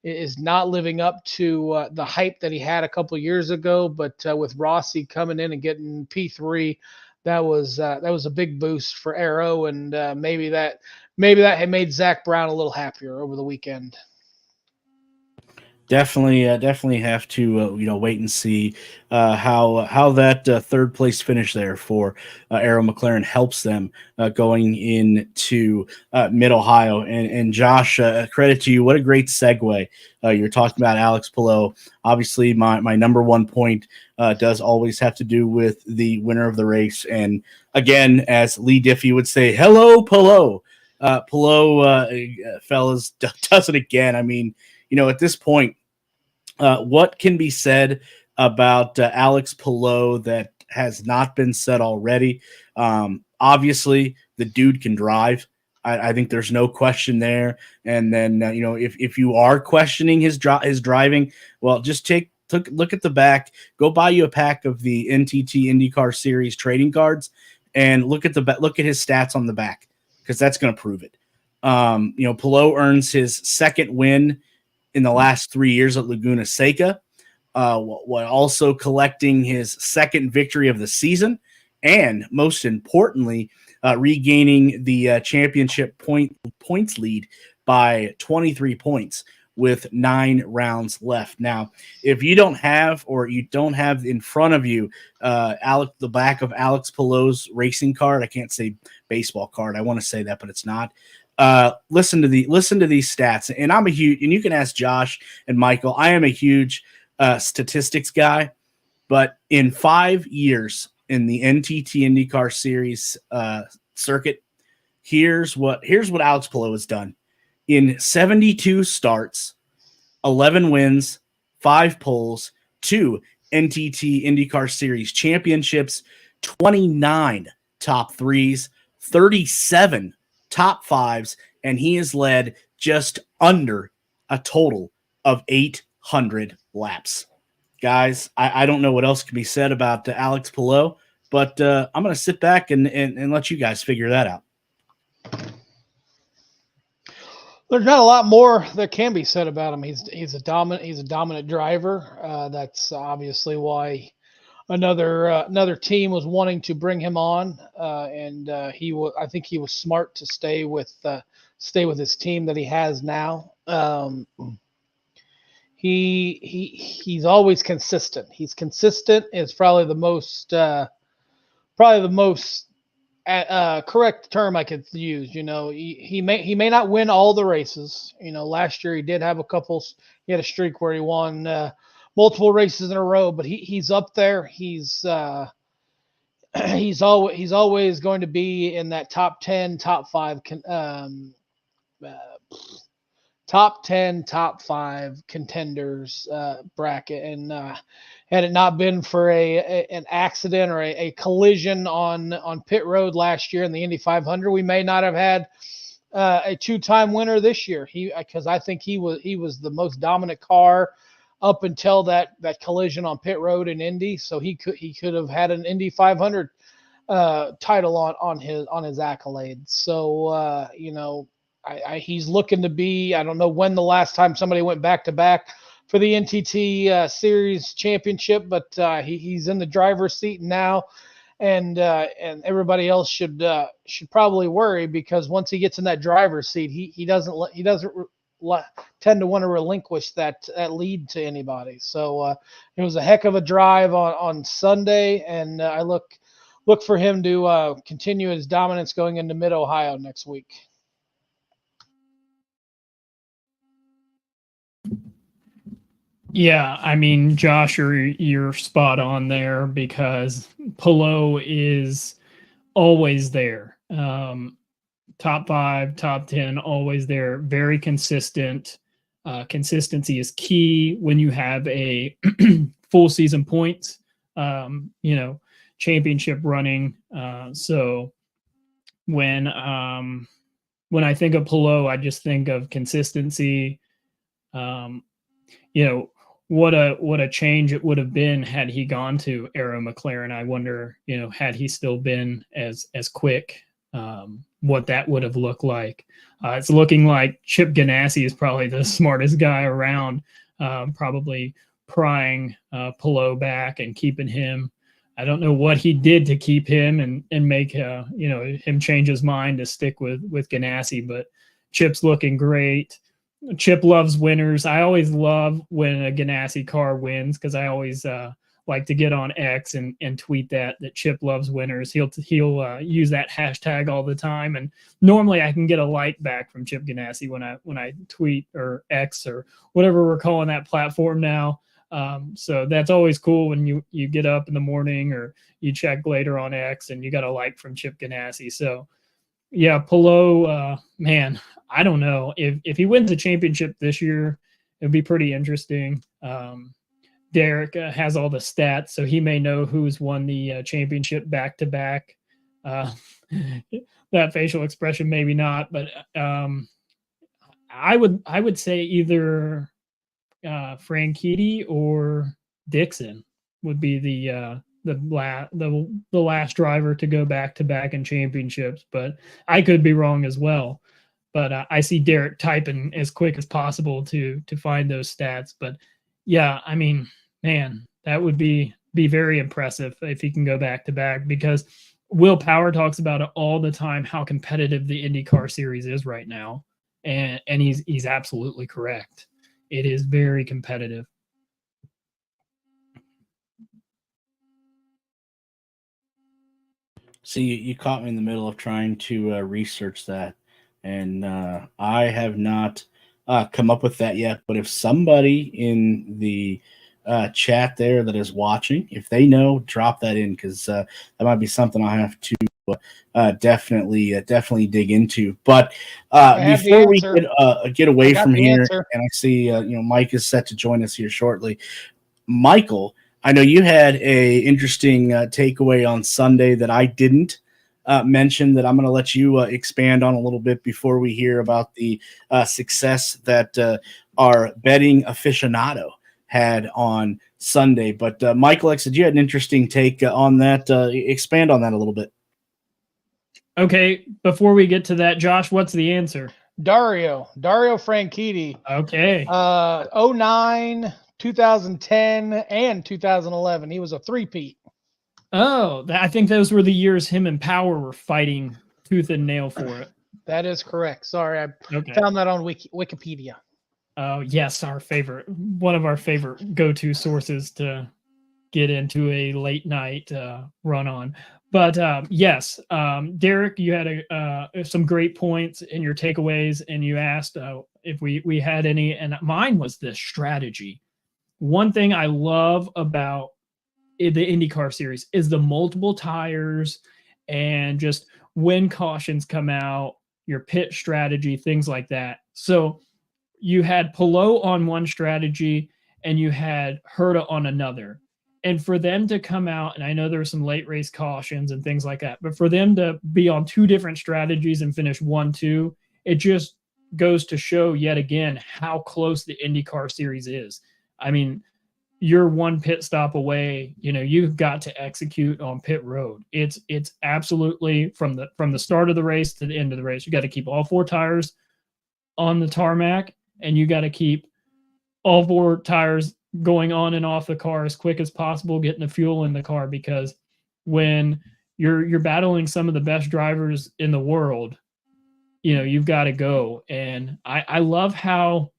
is not living up to the hype that he had a couple of years ago, but with Rossi coming in and getting P3, that was a big boost for Arrow, and maybe that had made Zach Brown a little happier over the weekend. Definitely have to wait and see how that third place finish there for Arrow McLaren helps them going into Mid Ohio. And Josh, credit to you. What a great segue. You're talking about Alex Palou. Obviously, my number one point does always have to do with the winner of the race. And again, as Lee Diffie would say, hello, Palou. Palou, fellas, does it again. I mean, at this point, what can be said about Alex Palou that has not been said already? Obviously, the dude can drive. I think there's no question there. And then, if you are questioning his driving, well, just look at the back. Go buy you a pack of the NTT INDYCAR Series trading cards and look at his stats on the back, because that's going to prove it. Palou earns his second win in the last 3 years at Laguna Seca, while also collecting his second victory of the season, and most importantly, regaining the championship points lead by 23 points with 9 rounds left. Now, if you don't have in front of you the back of Alex Palou's racing card, I can't say baseball card, I want to say that, but it's not. Listen to these stats, and I'm a huge, and you can ask Josh and Michael, I am a huge statistics guy, but in 5 years in the NTT INDYCAR Series circuit, here's what Alex Palou has done. In 72 starts, 11 wins, 5 poles, 2 NTT INDYCAR Series championships, 29 top 3s, 37 top 5s, and he has led just under a total of 800 laps. Guys, I don't know what else can be said about Alex Palou, but I'm going to sit back and let you guys figure that out. There's not a lot more that can be said about him. He's a dominant driver. That's obviously why another team was wanting to bring him on, and I think he was smart to stay with his team that he has now. He's always consistent. He's consistent is probably the most correct term I could use. He may not win all the races. Last year he did have he had a streak where he won multiple races in a row, but he's up there. He's always going to be in that top 10, top 5 top 10, top 5 contenders bracket. And had it not been for an accident or a collision on pit road last year in the Indy 500, we may not have had a 2-time winner this year. Because I think he was the most dominant car up until that collision on pit road in Indy. So he could have had an Indy 500 title on his accolades. So he's looking to be, I don't know when the last time somebody went back to back for the NTT Series championship, but he's in the driver's seat now, and everybody else should probably worry, because once he gets in that driver's seat, he doesn't tend to want to relinquish that lead to anybody. So it was a heck of a drive on Sunday, and I look for him to continue his dominance going into Mid Ohio next week. Yeah, I mean, Josh, you're spot on there, because Palou is always there. Top 5, top 10, always there. Very consistent. Consistency is key when you have a full season points, championship running. So when I think of Palou, I just think of consistency. What a change it would have been had he gone to Arrow McLaren. I wonder, had he still been as quick, what that would have looked like. It's looking like Chip Ganassi is probably the smartest guy around, probably prying Palou back and keeping him. I don't know what he did to keep him and make him change his mind to stick with Ganassi, but Chip's looking great. Chip loves winners. I always love when a Ganassi car wins because I always like to get on X and tweet that Chip loves winners. He'll use that hashtag all the time, and normally I can get a like back from Chip Ganassi when I tweet or X or whatever we're calling that platform now. So that's always cool when you get up in the morning or you check later on X and you got a like from Chip Ganassi. So yeah, Palou, man, I don't know if he wins a championship this year, it'd be pretty interesting. Derik has all the stats, so he may know who's won the championship back to back. That facial expression, maybe not, but I would say either Franchitti or Dixon would be the last driver to go back to back in championships, but I could be wrong as well. But I see Derik typing as quick as possible to find those stats. But yeah, I mean, man, that would be very impressive if he can go back to back, because Will Power talks about it all the time, how competitive the IndyCar series is right now. And he's absolutely correct. It is very competitive. See, you caught me in the middle of trying to research that, and I have not come up with that yet. But if somebody in the chat there that is watching, if they know, drop that in, because that might be something I'll have to definitely dig into. But before we get away from here, and I see Mike is set to join us here shortly. Michael, I know you had a interesting takeaway on Sunday that I didn't mention, that I'm going to let you expand on a little bit before we hear about the success that our betting aficionado had on Sunday. But Michael X, did you had an interesting take on that? Expand on that a little bit. Okay, before we get to that, Josh, what's the answer? Dario Franchitti. Okay. 09, 2010, and 2011. He was a three-peat. Oh, I think those were the years him and Power were fighting tooth and nail for it. That is correct. Sorry, I found that on Wikipedia. Oh, yes, one of our favorite go-to sources to get into a late night run on. But yes, Derik, you had some great points in your takeaways, and you asked if we had any, and mine was this strategy. One thing I love about the IndyCar series is the multiple tires, and just when cautions come out, your pit strategy, things like that. So you had Palou on one strategy and you had Herta on another. And for them to come out, and I know there were some late race cautions and things like that, but for them to be on two different strategies and finish 1-2, it just goes to show yet again how close the IndyCar series is. I mean, you're one pit stop away. You've got to execute on pit road. It's absolutely from the start of the race to the end of the race. You got to keep all four tires on the tarmac, and you got to keep all four tires going on and off the car as quick as possible, getting the fuel in the car, because when you're battling some of the best drivers in the world, you've got to go. And I love how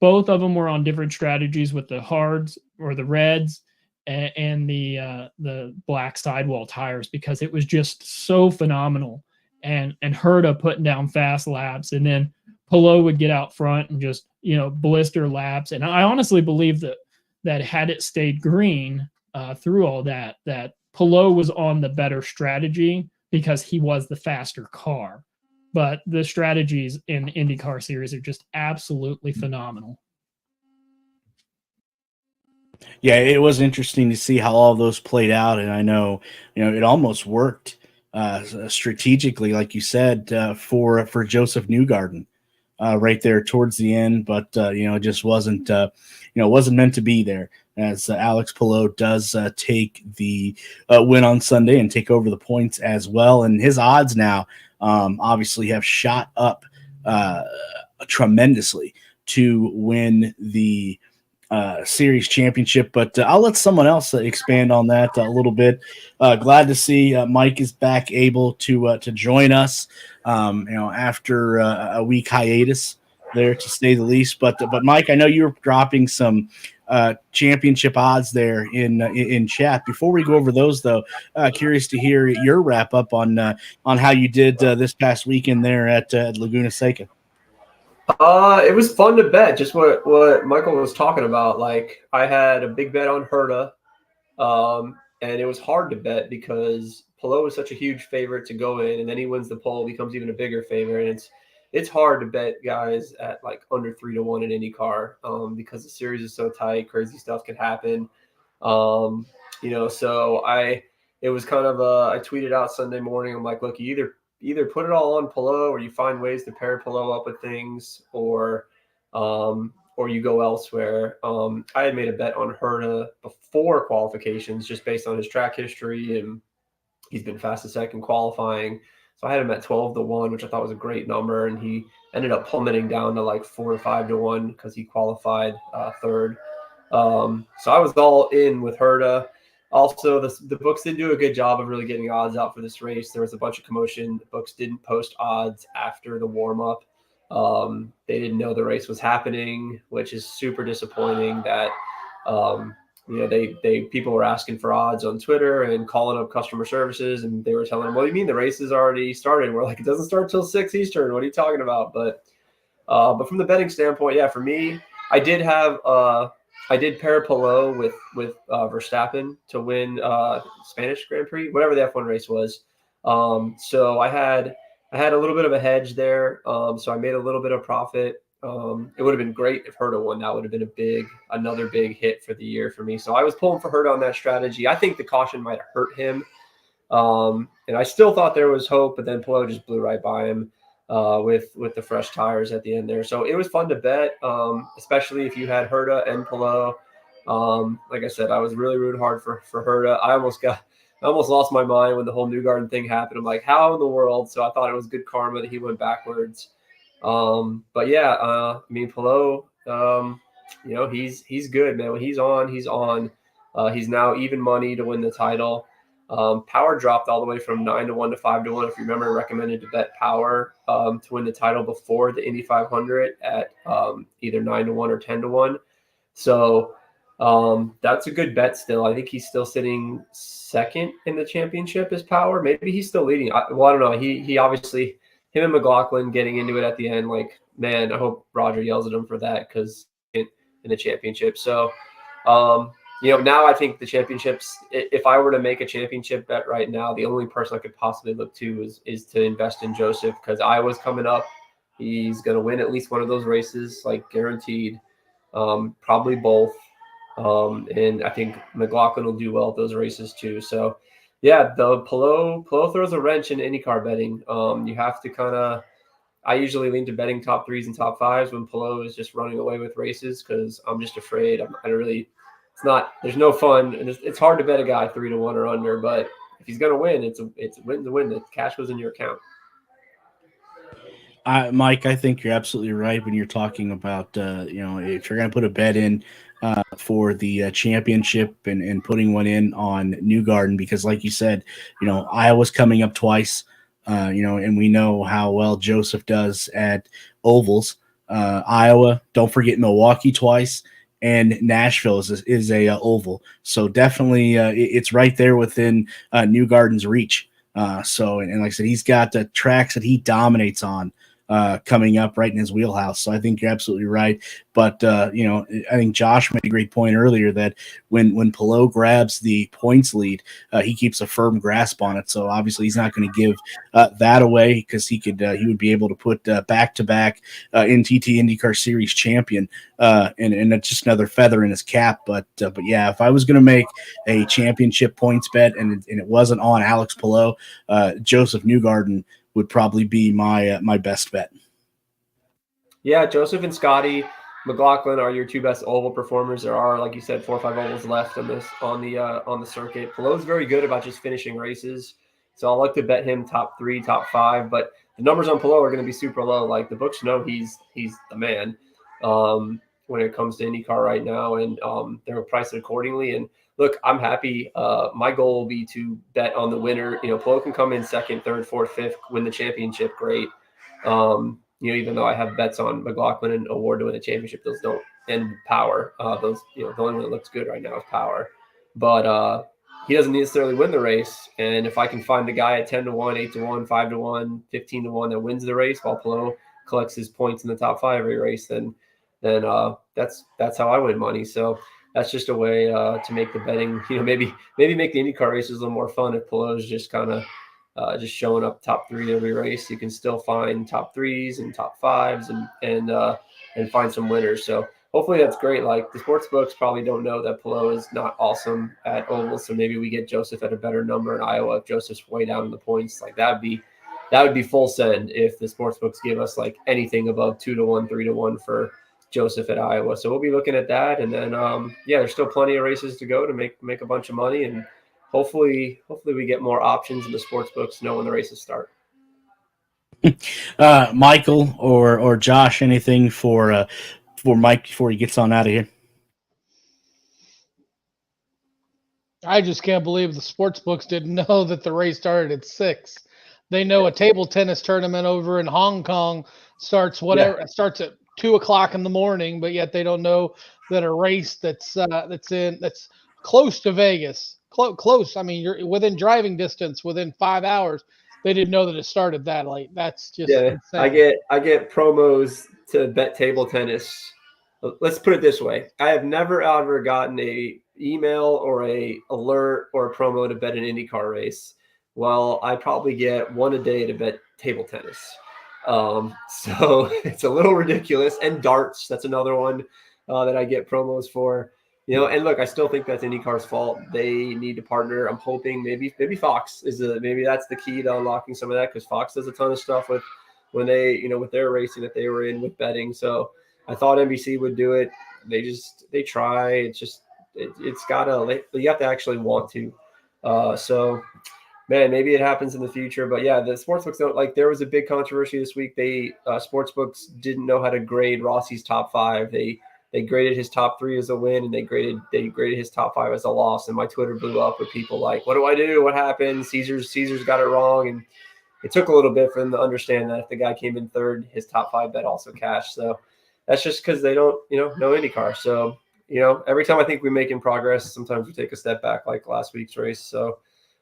both of them were on different strategies with the hards or the reds and the black sidewall tires, because it was just so phenomenal. And Herta putting down fast laps, and then Palou would get out front and just blister laps. And I honestly believe that had it stayed green through all that Palou was on the better strategy because he was the faster car. But the strategies in IndyCar series are just absolutely phenomenal. Yeah, it was interesting to see how all of those played out, and I know it almost worked strategically, like you said, for Joseph Newgarden right there towards the end, but it just wasn't wasn't meant to be there, as Alex Palou does take the win on Sunday and take over the points as well, and his odds now obviously have shot up tremendously to win the series championship. But I'll let someone else expand on that a little bit. Glad to see Mike is back able to join us after a week hiatus there, to say the least. But Mike, I know you were dropping some championship odds there in chat. Before we go over those, though, curious to hear your wrap up on how you did this past weekend there at Laguna Seca. It was fun to bet. Just what Michael was talking about. Like, I had a big bet on Herta, and it was hard to bet because Palou is such a huge favorite to go in, and then he wins the pole, becomes even a bigger favorite. And it's hard to bet guys at like under 3-1 in IndyCar, because the series is so tight, crazy stuff can happen. So it was kind of I tweeted out Sunday morning. I'm like, look, you either put it all on Palou, or you find ways to pair Palou up with things, or you go elsewhere. I had made a bet on Herta before qualifications just based on his track history, and he's been fastest second qualifying. So I had him at 12-1, which I thought was a great number, and he ended up plummeting down to like 4 or 5-1 because he qualified third. So I was all in with Herta. Also, the books did do a good job of really getting odds out for this race. There was a bunch of commotion. The books didn't post odds after the warm-up. They didn't know the race was happening, which is super disappointing. That people were asking for odds on Twitter and calling up customer services, and they were telling them, "Well, you mean the race has already started?" We're like, "It doesn't start till 6 Eastern. What are you talking about?" But from the betting standpoint, yeah, for me, I did pair Palou with Verstappen to win Spanish Grand Prix, whatever the F1 race was. So I had a little bit of a hedge there. So I made a little bit of profit. It would have been great if Herta won. That would have been another big hit for the year for me. So I was pulling for Herta on that strategy. I think the caution might have hurt him. And I still thought there was hope, but then Palou just blew right by him with the fresh tires at the end there. So it was fun to bet, especially if you had Herta and Palou. Like I said, I was really rooting hard for Herta. I almost lost my mind when the whole Newgarden thing happened. I'm like, how in the world? So I thought it was good karma that he went backwards. But yeah, I mean, Palou, he's good, man. When he's on, he's on. He's now even money to win the title. Power dropped all the way from 9-1 to 5-1. If you remember, I recommended to bet Power to win the title before the Indy 500 at either 9-1 or 10-1. So that's a good bet still. I think he's still sitting second in the championship as Power. Maybe he's still leading. I don't know. He obviously, him and McLaughlin getting into it at the end, like, man, I hope Roger yells at him for that because in the championship. So, now I think the championships, if I were to make a championship bet right now, the only person I could possibly look to is to invest in Joseph, because Iowa's coming up. He's going to win at least one of those races, like guaranteed, probably both. And I think McLaughlin will do well at those races too. So, yeah, the Palou throws a wrench in IndyCar betting. You have to I usually lean to betting top 3s and top 5s when Palou is just running away with races, because I'm just afraid. There's no fun. And it's hard to bet a guy 3-1 or under, but if he's going to win, it's a win to win. The cash goes in your account. Mike, I think you're absolutely right when you're talking about, if you're going to put a bet in for the championship and putting one in on Newgarden, because like you said, Iowa's coming up twice, and we know how well Joseph does at ovals. Iowa, don't forget Milwaukee twice, and Nashville is a oval. So definitely it's right there within Newgarden's reach. So like I said, he's got the tracks that he dominates on coming up right in his wheelhouse. So I think you're absolutely right. But, I think Josh made a great point earlier that when Palou grabs the points lead, he keeps a firm grasp on it. So obviously he's not going to give that away, because he would be able to put back-to-back NTT INDYCAR Series champion, and that's just another feather in his cap. But yeah, if I was going to make a championship points bet and it wasn't on Alex Palou, Joseph Newgarden would probably be my best bet. Yeah, Joseph and Scotty McLaughlin are your two best oval performers. There are, like you said, 4 or 5 ovals left on the circuit. Palou's very good about just finishing races, so I like to bet him top 3, top 5. But the numbers on Palou are going to be super low. Like, the books know he's the man when it comes to IndyCar right now, and they're priced accordingly. And look, I'm happy. My goal will be to bet on the winner. Palou can come in 2nd, 3rd, 4th, 5th, win the championship. Great. Even though I have bets on McLaughlin and Award to win the championship, those don't, and Power. Those, the only one that looks good right now is Power. But he doesn't necessarily win the race. And if I can find a guy at 10-1, 8-1, 5-1, 15-1 that wins the race while Palou collects his points in the top 5 every race, then that's how I win money. So that's just a way to make the betting, maybe make the IndyCar races a little more fun. If Palou's just kind of just showing up top 3 every race, you can still find top 3s and top 5s and find some winners. So hopefully that's great. Like, the sports books probably don't know that Palou is not awesome at ovals, so maybe we get Joseph at a better number in Iowa. If Joseph's way down in the points, like that would be full send if the sports books give us like anything above 2-1, 3-1 for Joseph at Iowa. So we'll be looking at that, and then there's still plenty of races to go to make a bunch of money, and hopefully we get more options in the sports books to know when the races start. Michael or Josh, anything for Mike before he gets on out of here? I just can't believe the sports books didn't know that the race started at 6. They know a table tennis tournament over in Hong Kong starts starts at 2:00 in the morning, but yet they don't know that a race that's close to Vegas, close. I mean, you're within driving distance, within 5 hours. They didn't know that it started that late. That's just insane. I get promos to bet table tennis. Let's put it this way: I have never ever gotten a email or a alert or a promo to bet an IndyCar race. Well, I probably get one a day to bet table tennis. So it's a little ridiculous. And darts, that's another one that I get promos for. And look, I still think that's IndyCar's fault. They need to partner. I'm hoping maybe Fox maybe that's the key to unlocking some of that, because Fox does a ton of stuff with when they, with their racing that they were in with betting. So I thought NBC would do it. They try. It's just, you have to actually want to. So man, maybe it happens in the future, but yeah, the sportsbooks don't, like, there was a big controversy this week. Sportsbooks didn't know how to grade Rossi's top 5. They graded his top 3 as a win, and they graded his top 5 as a loss. And my Twitter blew up with people like, "What do I do? What happened? Caesar's got it wrong." And it took a little bit for them to understand that if the guy came in 3rd, his top 5 bet also cashed. So that's just because they don't, know IndyCar. So, every time I think we're making progress, sometimes we take a step back, like last week's race. So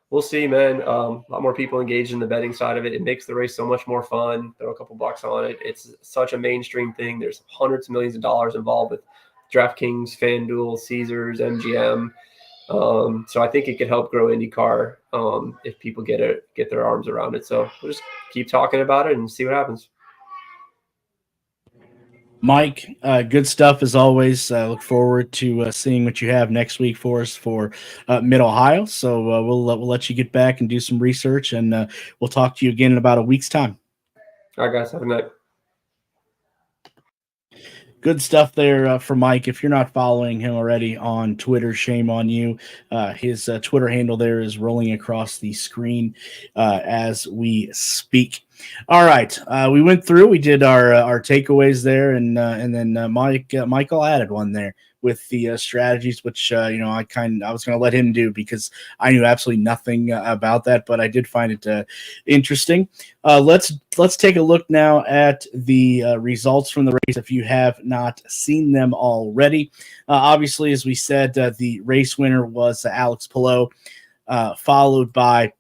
we'll see, man. A lot more people engaged in the betting side of it. It makes the race so much more fun. Throw a couple bucks on it. It's such a mainstream thing. There's hundreds of millions of dollars involved with DraftKings, FanDuel, Caesars, MGM. So I think it could help grow IndyCar if people get their arms around it. So we'll just keep talking about it and see what happens. Mike, good stuff as always. Look forward to seeing what you have next week for us for Mid-Ohio. So we'll let you get back and do some research, and we'll talk to you again in about a week's time. All right, guys. Have a night. Good stuff there for Mike. If you're not following him already on Twitter, shame on you. His Twitter handle there is rolling across the screen as we speak. All right, we went through. We did our takeaways there, and then Michael added one there with the strategies, which I was going to let him do because I knew absolutely nothing about that, but I did find it interesting. Let's take a look now at the results from the race if you have not seen them already. Obviously, as we said, the race winner was Alex Palou, followed by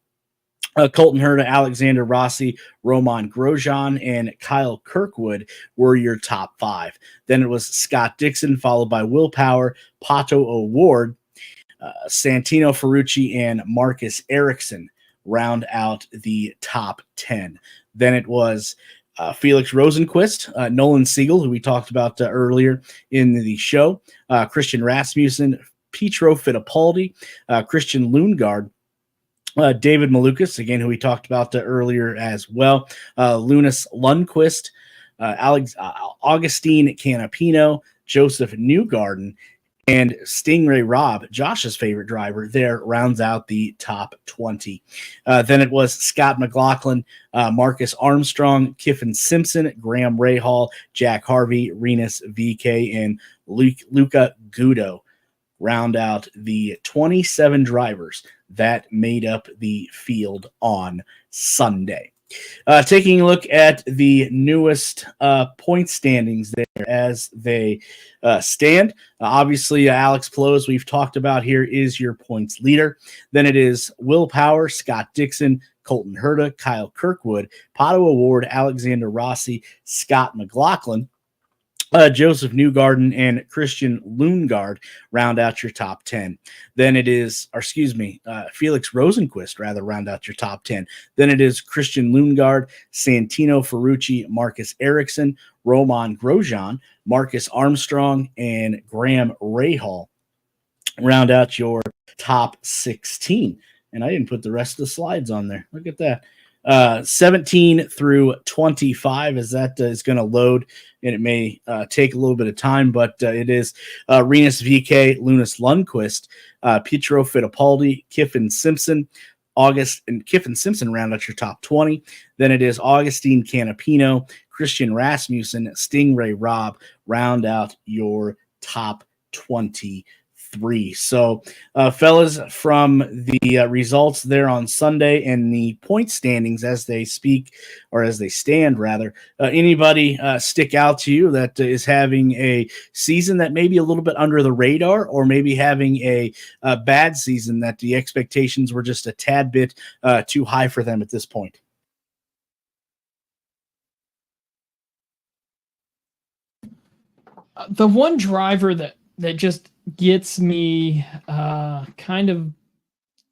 Colton Herta, Alexander Rossi, Roman Grosjean, and Kyle Kirkwood were your top 5. Then it was Scott Dixon, followed by Will Power, Pato O'Ward, Santino Ferrucci, and Marcus Ericsson round out the top 10. Then it was Felix Rosenqvist, Nolan Siegel, who we talked about earlier in the show, Christian Rasmussen, Pietro Fittipaldi, Christian Lundgaard, David Malukas, again, who we talked about earlier as well, Lunas Lundqvist, Augustine Canapino, Joseph Newgarden, and Stingray Robb, Josh's favorite driver, there rounds out the top 20. Then it was Scott McLaughlin, Marcus Armstrong, Kiffin Simpson, Graham Rahal, Jack Harvey, Renus VK, and Luca Guido round out the 27 drivers that made up the field on Sunday. Taking a look at the newest point standings there as they stand. Obviously, Alex Palou, as we've talked about here, is your points leader. Then it is Will Power, Scott Dixon, Colton Herta, Kyle Kirkwood, Pato Award, Alexander Rossi, Scott McLaughlin, Joseph Newgarden, and Christian Lundgaard round out your top 10. Then it is, Felix Rosenquist, rather, round out your top 10. Then it is Christian Lundgaard, Santino Ferrucci, Marcus Ericsson, Roman Grosjean, Marcus Armstrong, and Graham Rahal round out your top 16. And I didn't put the rest of the slides on there. Look at that. 17 through 25, as that is going to load, and it may take a little bit of time, but it is Rinus VK, Lunas Lundquist, Pietro Fittipaldi, Kiffin Simpson, Kiffin Simpson round out your top 20. Then it is Augustine Canapino, Christian Rasmussen, Stingray Robb round out your top 23. So, fellas, from the results there on Sunday and the point standings as they speak, or as they stand, rather, anybody stick out to you that is having a season that may be a little bit under the radar, or maybe having a bad season that the expectations were just a tad bit too high for them at this point? The one driver that just gets me kind of,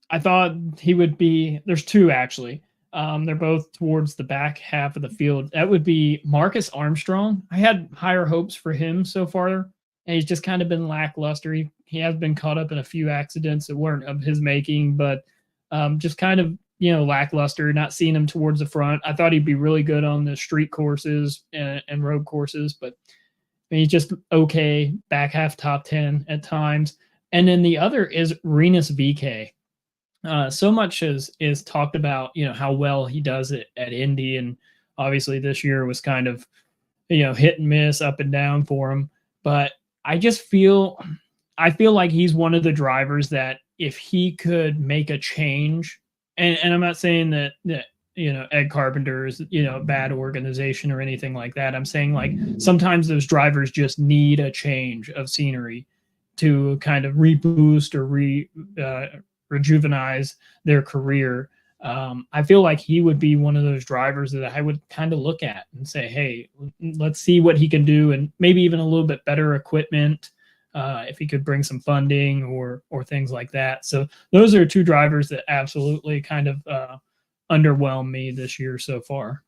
I thought he would be, there's two actually. They're both towards the back half of the field. That would be Marcus Armstrong. I had higher hopes for him so far, and he's just kind of been lackluster. He has been caught up in a few accidents that weren't of his making, but just kind of, lackluster, not seeing him towards the front. I thought he'd be really good on the street courses and road courses, but he's just okay, back half top 10 at times. And then the other is Rinus VK. So much is talked about, how well he does it at Indy. And obviously this year was kind of, hit and miss, up and down for him. But I feel like he's one of the drivers that if he could make a change, and I'm not saying that Ed Carpenter is, bad organization or anything like that. I'm saying, like, sometimes those drivers just need a change of scenery to kind of reboost or rejuvenize their career. I feel like he would be one of those drivers that I would kind of look at and say, hey, let's see what he can do, and maybe even a little bit better equipment if he could bring some funding or things like that. So those are two drivers that absolutely kind of underwhelmed me this year so far.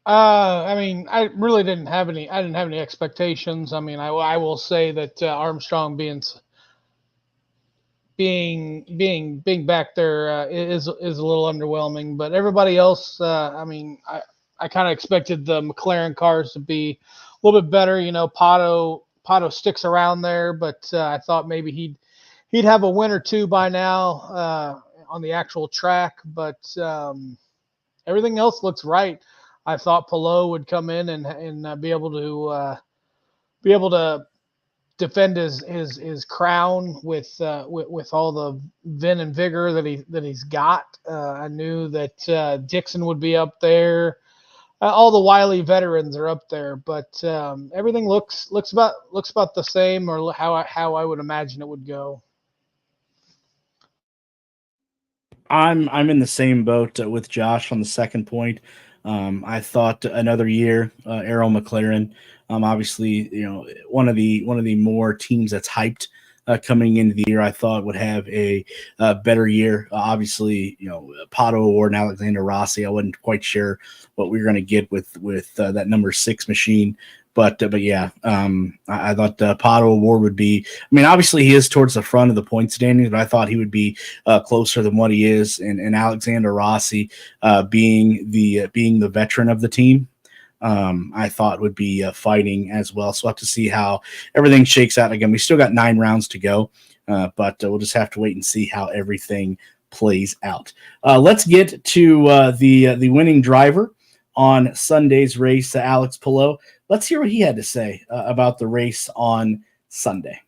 I really didn't have any. I didn't have any expectations. I will say that Armstrong being back there is a little underwhelming. But everybody else, I kind of expected the McLaren cars to be a little bit better. Pato sticks around there, but I thought maybe he'd have a win or two by now on the actual track, but everything else looks right. I thought Palou would come in and be able to defend his crown with all the vim and vigor that he's got. I knew that Dixon would be up there. All the wily veterans are up there, but everything looks about the same, or how I would imagine it would go. I'm in the same boat with Josh on the second point. I thought another year, Arrow McLaren, obviously, one of the more teams that's hyped coming into the year, I thought would have a better year. Obviously, Pato Award and Alexander Rossi, I wasn't quite sure what we were going to get with that number 6 machine. But yeah, I thought Pato Award would be. Obviously he is towards the front of the point standings, but I thought he would be closer than what he is. And Alexander Rossi, being the veteran of the team, I thought would be fighting as well. So we'll have to see how everything shakes out. Again, we still got 9 rounds to go, but we'll just have to wait and see how everything plays out. Let's get to the winning driver on Sunday's race, Alex Palou. Let's hear what he had to say about the race on Sunday.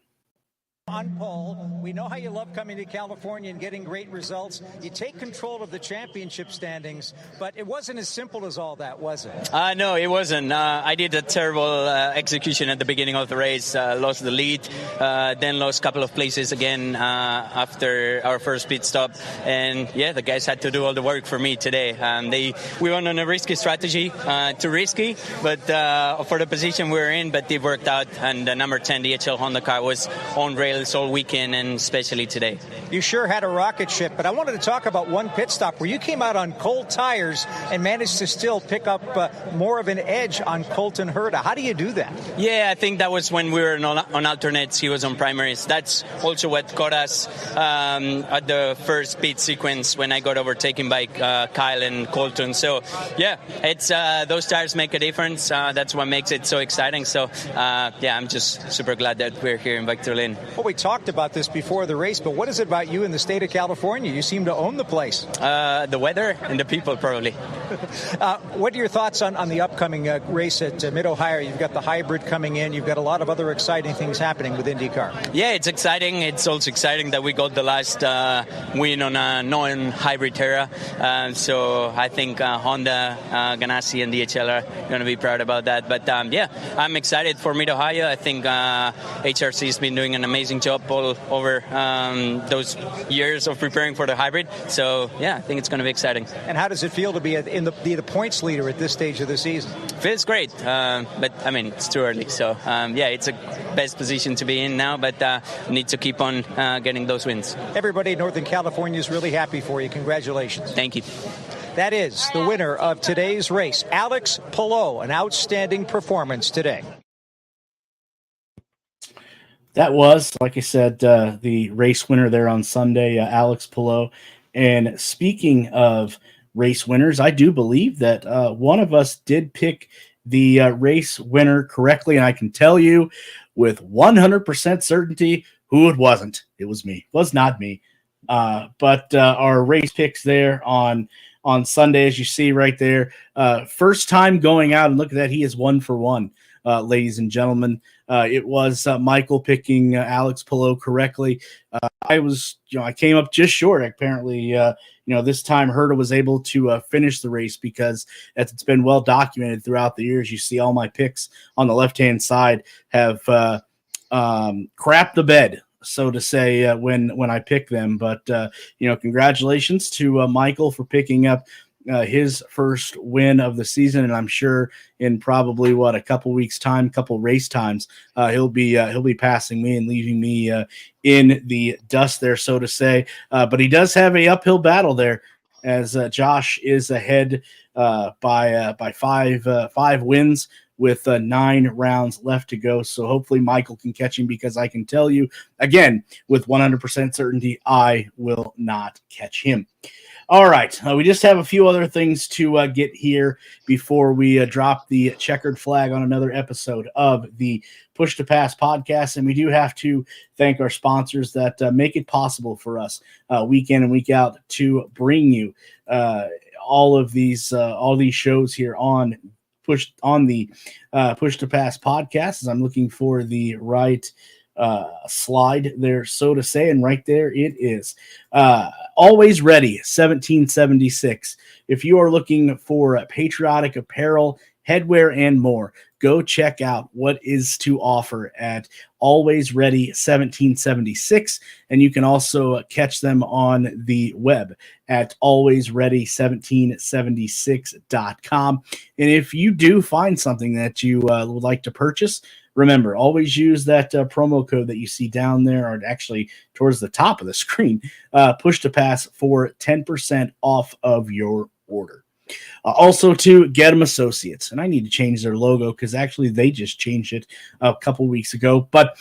On pole, we know how you love coming to California and getting great results. You take control of the championship standings, but it wasn't as simple as all that, was it? No, it wasn't. I did a terrible execution at the beginning of the race, lost the lead, then lost a couple of places again after our first pit stop. And yeah, the guys had to do all the work for me today. We went on a risky strategy, too risky, but for the position we were in, but it worked out. And the number 10 DHL Honda car was on rails all weekend and especially today. You sure had a rocket ship, but I wanted to talk about one pit stop where you came out on cold tires and managed to still pick up more of an edge on Colton Herta. How do you do that? Yeah, I think that was when we were on alternates. He was on primaries. That's also what got us at the first pit sequence when I got overtaken by Kyle and Colton. So yeah, it's those tires make a difference. That's what makes it so exciting. So yeah, I'm just super glad that we're here in Victor Lynn. Well, we talked about this before the race, but what is it about you in the state of California? You seem to own the place. The weather and the people, probably. What are your thoughts on the upcoming race at Mid-Ohio? You've got the hybrid coming in. You've got a lot of other exciting things happening with IndyCar. Yeah, it's exciting. It's also exciting that we got the last win on a non-hybrid era. So I think Honda, Ganassi, and DHL are going to be proud about that. But yeah, I'm excited for Mid-Ohio. I think HRC has been doing an amazing job all over those years of preparing for the hybrid. So yeah, I think it's going to be exciting. And how does it feel to be the points leader at this stage of the season? Feels great, but I mean it's too early. So yeah, it's a best position to be in now, but need to keep on getting those wins. Everybody in Northern California is really happy for you. Congratulations. Thank you. That is the winner of today's race, Alex Palou. An outstanding performance today. That was, like I said, the race winner there on Sunday, Alex Palou. And speaking of race winners, I do believe that one of us did pick the race winner correctly. And I can tell you with 100% certainty who it wasn't. It was me. It was not me. But our race picks there on Sunday, as you see right there, first time going out, and look at that. He is 1 for 1, ladies and gentlemen. It was Michael picking Alex Palou correctly. I came up just short. Apparently, this time Herta was able to finish the race because, as it's been well documented throughout the years, you see all my picks on the left-hand side have crapped the bed, so to say, when I pick them. But, congratulations to Michael for picking up his first win of the season, and I'm sure in probably a couple weeks time, couple race times, he'll be passing me and leaving me in the dust there, so to say. But he does have a uphill battle there, as Josh is ahead by 5 wins with 9 rounds left to go. So hopefully Michael can catch him, because I can tell you again with 100% certainty I will not catch him. All right, we just have a few other things to get here before we drop the checkered flag on another episode of the Push to Pass podcast. And we do have to thank our sponsors that make it possible for us week in and week out to bring you all these shows here on the Push to Pass podcast. As I'm looking for the right slide there, so to say, and right there it is. Always Ready 1776. If you are looking for patriotic apparel, headwear, and more, go check out what is to offer at Always Ready 1776. And you can also catch them on the web at alwaysready1776.com. And if you do find something that you would like to purchase, remember, always use that promo code that you see down there, or actually towards the top of the screen, Push to Pass, for 10% off of your order. Also to Gettum Associates, and I need to change their logo because actually they just changed it a couple weeks ago. But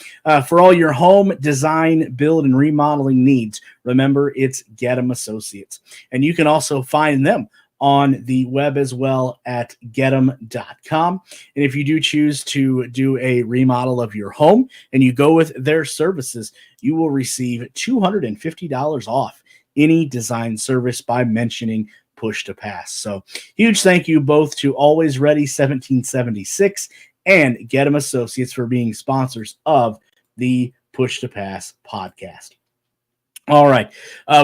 for all your home design, build, and remodeling needs, remember, it's Gettum Associates. And you can also find them on the web as well at Gettum.com. And if you do choose to do a remodel of your home and you go with their services, you will receive $250 off any design service by mentioning Push to Pass. So huge thank you both to Always Ready 1776 and Gettum Associates for being sponsors of the Push to Pass podcast. All right.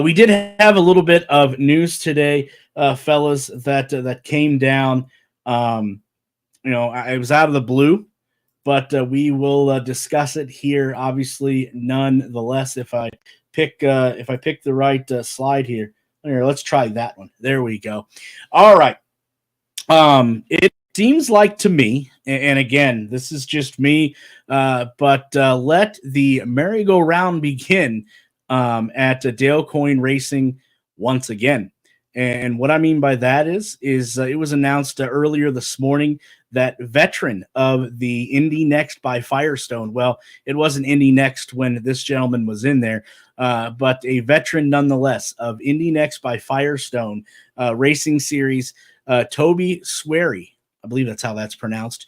We did have a little bit of news today, fellas, that came down. It was out of the blue, but we will discuss it here, obviously, nonetheless. If I pick the right slide here, let's try that one. There we go. All right. It seems like to me, and again, this is just me, but let the merry-go-round begin at Dale Coyne Racing once again. And what I mean by that is it was announced earlier this morning that veteran of the Indy Next by Firestone, well, it wasn't Indy Next when this gentleman was in there, but a veteran nonetheless of Indy Next by Firestone Racing Series, Toby Swery, I believe that's how that's pronounced,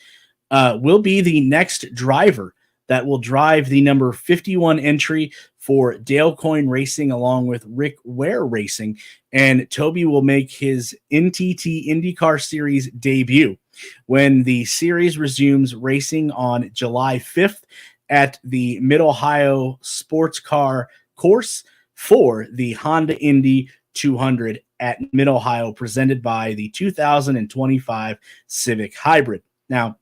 will be the next driver that will drive the number 51 entry for Dale Coyne Racing along with Rick Ware Racing. And Toby will make his NTT INDYCAR Series debut when the series resumes racing on July 5th at the Mid-Ohio Sports Car Course for the Honda Indy 200 at Mid-Ohio, presented by the 2025 Civic Hybrid. Now,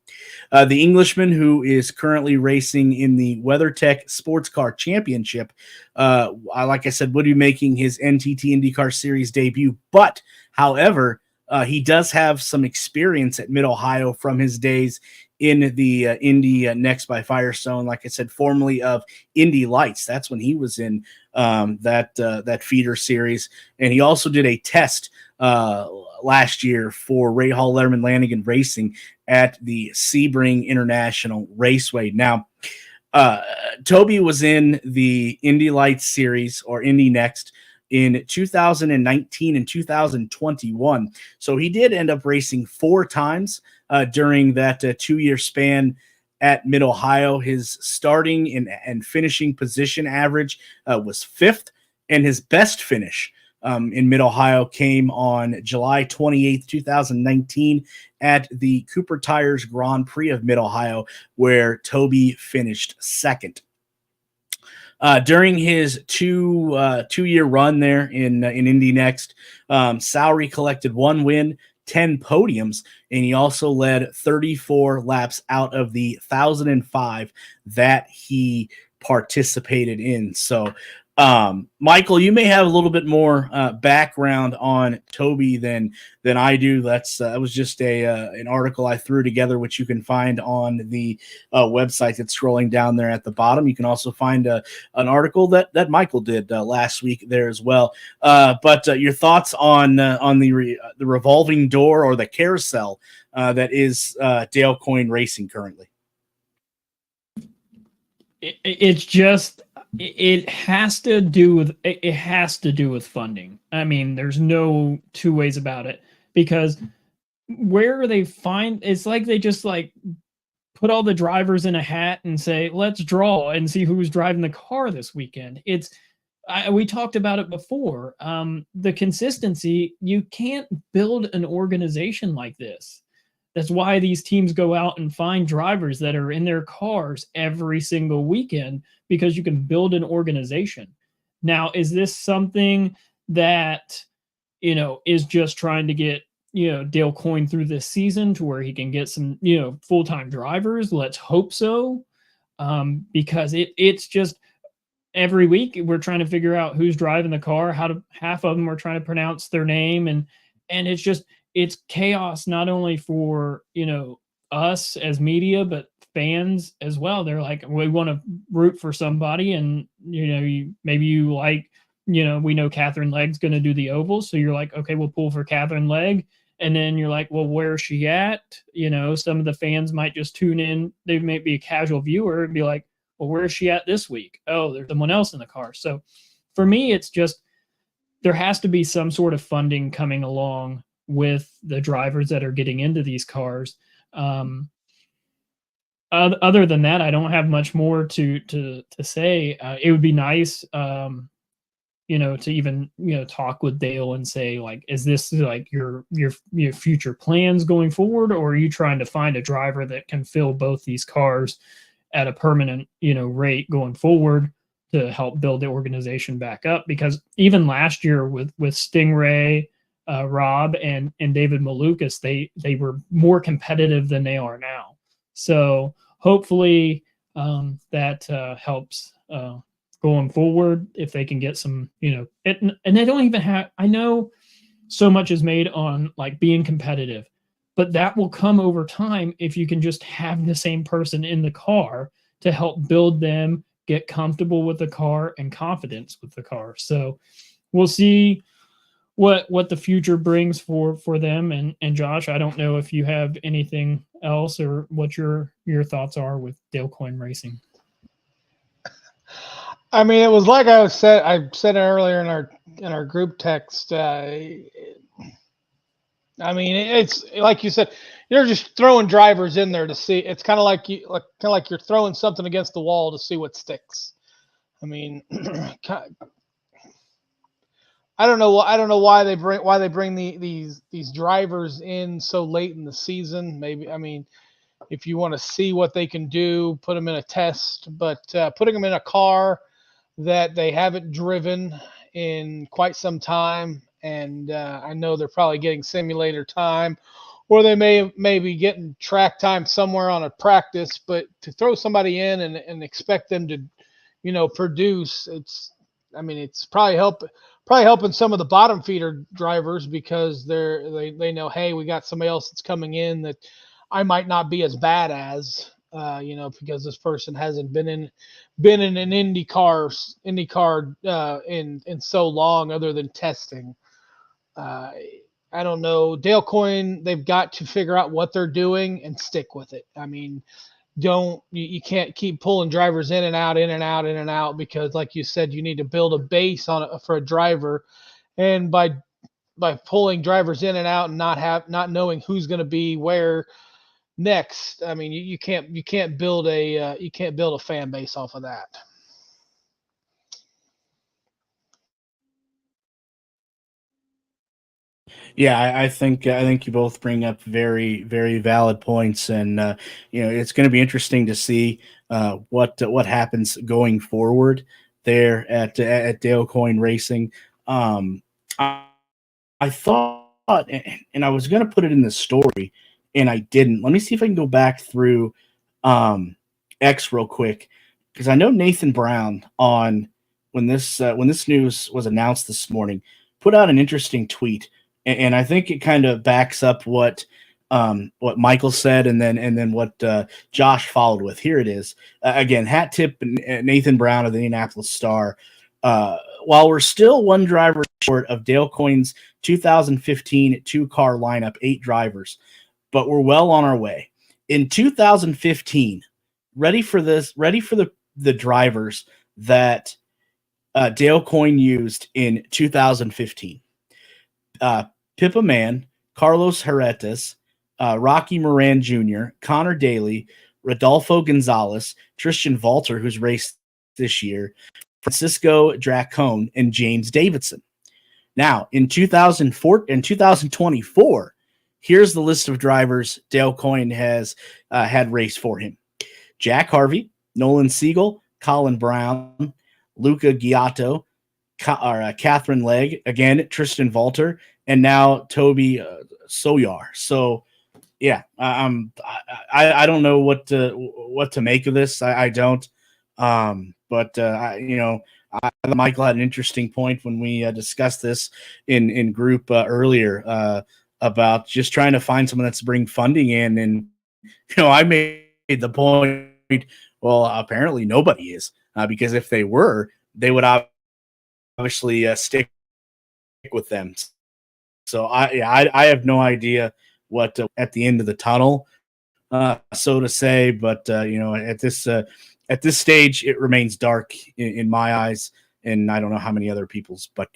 the Englishman, who is currently racing in the WeatherTech Sports Car Championship, like I said, would be making his NTT IndyCar Series debut. But, however, he does have some experience at Mid-Ohio from his days in the Indy Next by Firestone, like I said, formerly of Indy Lights. That's when he was in that feeder series. And he also did a test last year for Ray Hall Letterman Lanigan Racing at the Sebring International Raceway. Now, Toby was in the Indy Lights series or Indy Next in 2019 and 2021. So he did end up racing 4 times during that 2-year span at Mid-Ohio. His starting and finishing position average was 5th, and his best finish in Mid-Ohio came on July 28th, 2019 at the Cooper Tires Grand Prix of Mid-Ohio, where Toby finished 2nd. During his two-year run there in Indy Next, Sowry collected 1 win, 10 podiums, and he also led 34 laps out of the 1,005 that he participated in. So, Michael, you may have a little bit more background on Toby than I do. That was just an article I threw together, which you can find on the website that's scrolling down there at the bottom. You can also find an article that Michael did last week there as well. But your thoughts on the revolving door or the carousel that is Dale Coyne Racing currently? It's just. It has to do with funding. I mean, there's no two ways about it, because where they find, it's like they just like put all the drivers in a hat and say, let's draw and see who's driving the car this weekend. We talked about it before. The consistency, you can't build an organization like this. That's why these teams go out and find drivers that are in their cars every single weekend, because you can build an organization. Now, is this something that, is just trying to get, Dale Coyne through this season to where he can get some, full-time drivers? Let's hope so. Because it's just every week we're trying to figure out who's driving the car, half of them are trying to pronounce their name. And it's just, it's chaos, not only for, us as media, but fans as well. They're like, we want to root for somebody. And, maybe you like, we know Catherine Legg's going to do the oval. So you're like, okay, we'll pull for Catherine Legg. And then you're like, well, where is she at? Some of the fans might just tune in. They may be a casual viewer and be like, well, where is she at this week? Oh, there's someone else in the car. So for me, it's just, there has to be some sort of funding coming along with the drivers that are getting into these cars. Other than that, I don't have much more to say. It would be nice, to even, talk with Dale and say, like, is this like your future plans going forward? Or are you trying to find a driver that can fill both these cars at a permanent, rate going forward to help build the organization back up. Because even last year with Stingray, Rob and David Malukas, they were more competitive than they are now. So hopefully that helps going forward if they can get some, and they don't even have, I know so much is made on like being competitive, but that will come over time if you can just have the same person in the car to help build them, get comfortable with the car and confidence with the car. So we'll see what the future brings for them. And Josh, I don't know if you have anything else or what your thoughts are with Dale Coyne Racing. I mean, it was like I said earlier in our group text. I mean, it's like you said, you're just throwing drivers in there to see. It's kind of like you're throwing something against the wall to see what sticks. I mean, I don't know why they bring these drivers in so late in the season. Maybe, I mean, if you want to see what they can do, put them in a test. But putting them in a car that they haven't driven in quite some time, and I know they're probably getting simulator time, or they may be getting track time somewhere on a practice. But to throw somebody in and expect them to, produce, it's probably helping some of the bottom feeder drivers because they know, hey, we got somebody else that's coming in that I might not be as bad as, because this person hasn't been in an IndyCar in so long other than testing. I don't know. Dale Coyne, they've got to figure out what they're doing and stick with it. I mean, you can't keep pulling drivers in and out because, like you said, you need to build a base for a driver, and by pulling drivers in and out and not knowing who's going to be where next, I mean, you can't build a fan base off of that. Yeah, I think you both bring up very, very valid points, and it's going to be interesting to see what happens going forward there at Dale Coyne Racing. I thought, and I was going to put it in the story, and I didn't. Let me see if I can go back through X real quick, because I know Nathan Brown when this news was announced this morning put out an interesting tweet. And I think it kind of backs up what Michael said, and then what Josh followed with. Here it is. Again, hat tip Nathan Brown of the Indianapolis Star. While we're still one driver short of Dale Coyne's 2015 two-car lineup, 8 drivers, but we're well on our way. In 2015, ready for the drivers that Dale Coyne used in 2015. Pippa Mann, Carlos Herretas, Rocky Moran Jr., Connor Daly, Rodolfo Gonzalez, Tristan Valter, who's raced this year, Francisco Dracone, and James Davidson. Now, in 2024, here's the list of drivers Dale Coyne has had race for him: Jack Harvey, Nolan Siegel, Colin Brown, Luca Giotto, Catherine Legg, again, Tristan Valter, and now Toby Soyar. So, yeah, I don't know what to make of this. I don't. But Michael had an interesting point when we discussed this in group earlier about just trying to find someone that's bring funding in, and I made the point. Well, apparently nobody is, because if they were, they would obviously stick with them. So I have no idea what at the end of the tunnel, so to say. But at this stage, it remains dark in my eyes, and I don't know how many other people's. But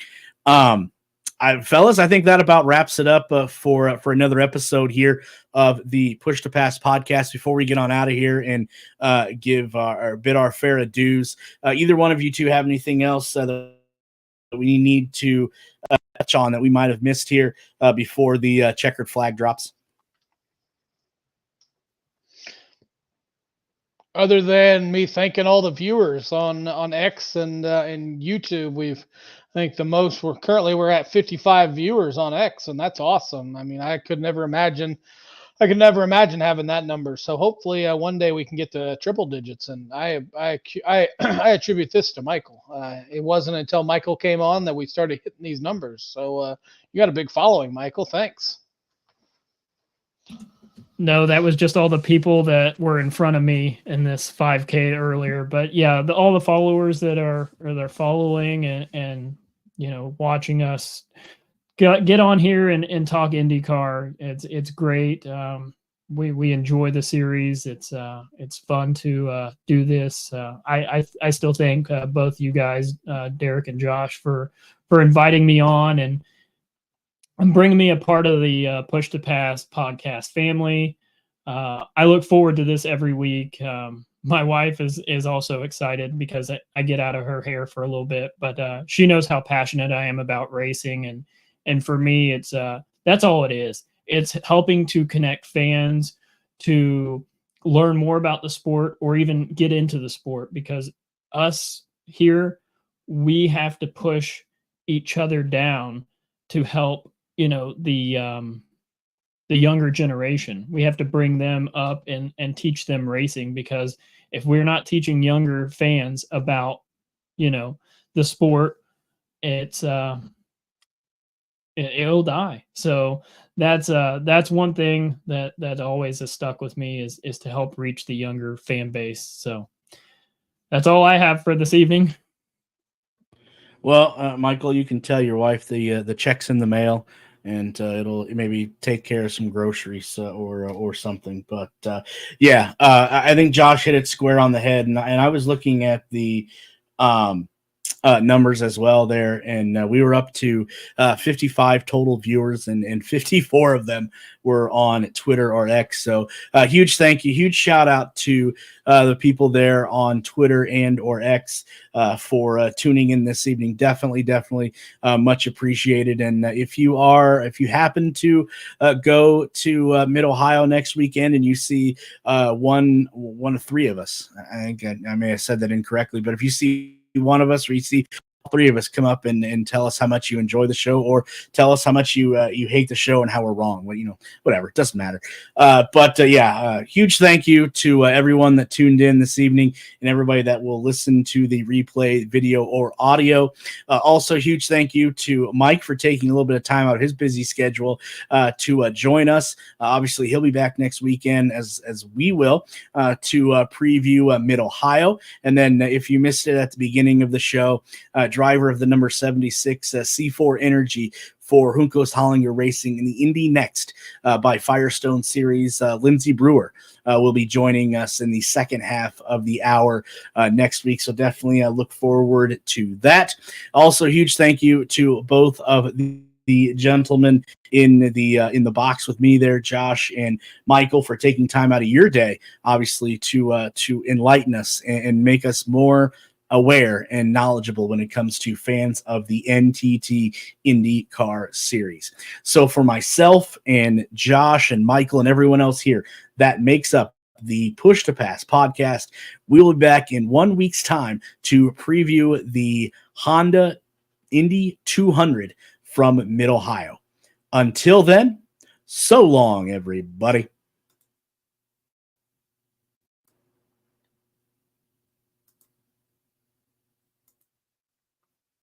fellas, I think that about wraps it up for another episode here of the Push to Pass podcast. Before we get on out of here and give our fair dues, either one of you two have anything else that we need to touch on that we might have missed here before the checkered flag drops? Other than me thanking all the viewers on X and YouTube, I think the most we're at 55 viewers on X, and that's awesome. I mean, I could never imagine having that number. So hopefully one day we can get to triple digits. And I attribute this to Michael. It wasn't until Michael came on that we started hitting these numbers. So you got a big following, Michael. Thanks. No, that was just all the people that were in front of me in this 5K earlier. But yeah, all the followers that are following and watching us get on here and talk IndyCar. It's great. We enjoy the series. It's fun to do this. I still thank both you guys, Derik and Josh, for inviting me on and bringing me a part of the Push to Pass podcast family. I look forward to this every week. My wife is also excited because I get out of her hair for a little bit, but she knows how passionate I am about racing, and for me, it's that's all it is. It's helping to connect fans to learn more about the sport or even get into the sport, because us here, we have to push each other down to help the younger generation. We have to bring them up and teach them racing, because if we're not teaching younger fans about the sport, it'll die. So that's one thing that always has stuck with me is to help reach the younger fan base. So that's all I have for this evening. Well, Michael, you can tell your wife the check's in the mail, and it'll maybe take care of some groceries or something. But I think Josh hit it square on the head, and I was looking at the numbers as well there, and we were up to 55 total viewers, and 54 of them were on Twitter or X. So huge thank you, huge shout out to the people there on Twitter and or X for tuning in this evening. Definitely much appreciated. And if you happen to go to Mid-Ohio next weekend and you see one of three of us, I think I may have said that incorrectly, but if you see one of us or you see three of us, come up and tell us how much you enjoy the show, or tell us how much you hate the show and how we're wrong. Well, whatever, it doesn't matter. Huge thank you to everyone that tuned in this evening and everybody that will listen to the replay, video or audio. Also, huge thank you to Mike for taking a little bit of time out of his busy schedule to join us. Obviously, he'll be back next weekend as we will to preview Mid-Ohio. And then if you missed it at the beginning of the show, driver of the number 76 C4 Energy for Juncos Hollinger Racing in the Indy Next by Firestone Series, Lindsey Brewer will be joining us in the second half of the hour next week. So definitely look forward to that. Also, huge thank you to both of the gentlemen in the box with me there, Josh and Michael, for taking time out of your day, obviously, to enlighten us and make us more aware and knowledgeable when it comes to fans of the NTT IndyCar Series. So for myself and Josh and Michael and everyone else here that makes up the Push to Pass podcast, we will be back in 1 week's time to preview the Honda Indy 200 from Mid-Ohio. Until then, so long, everybody.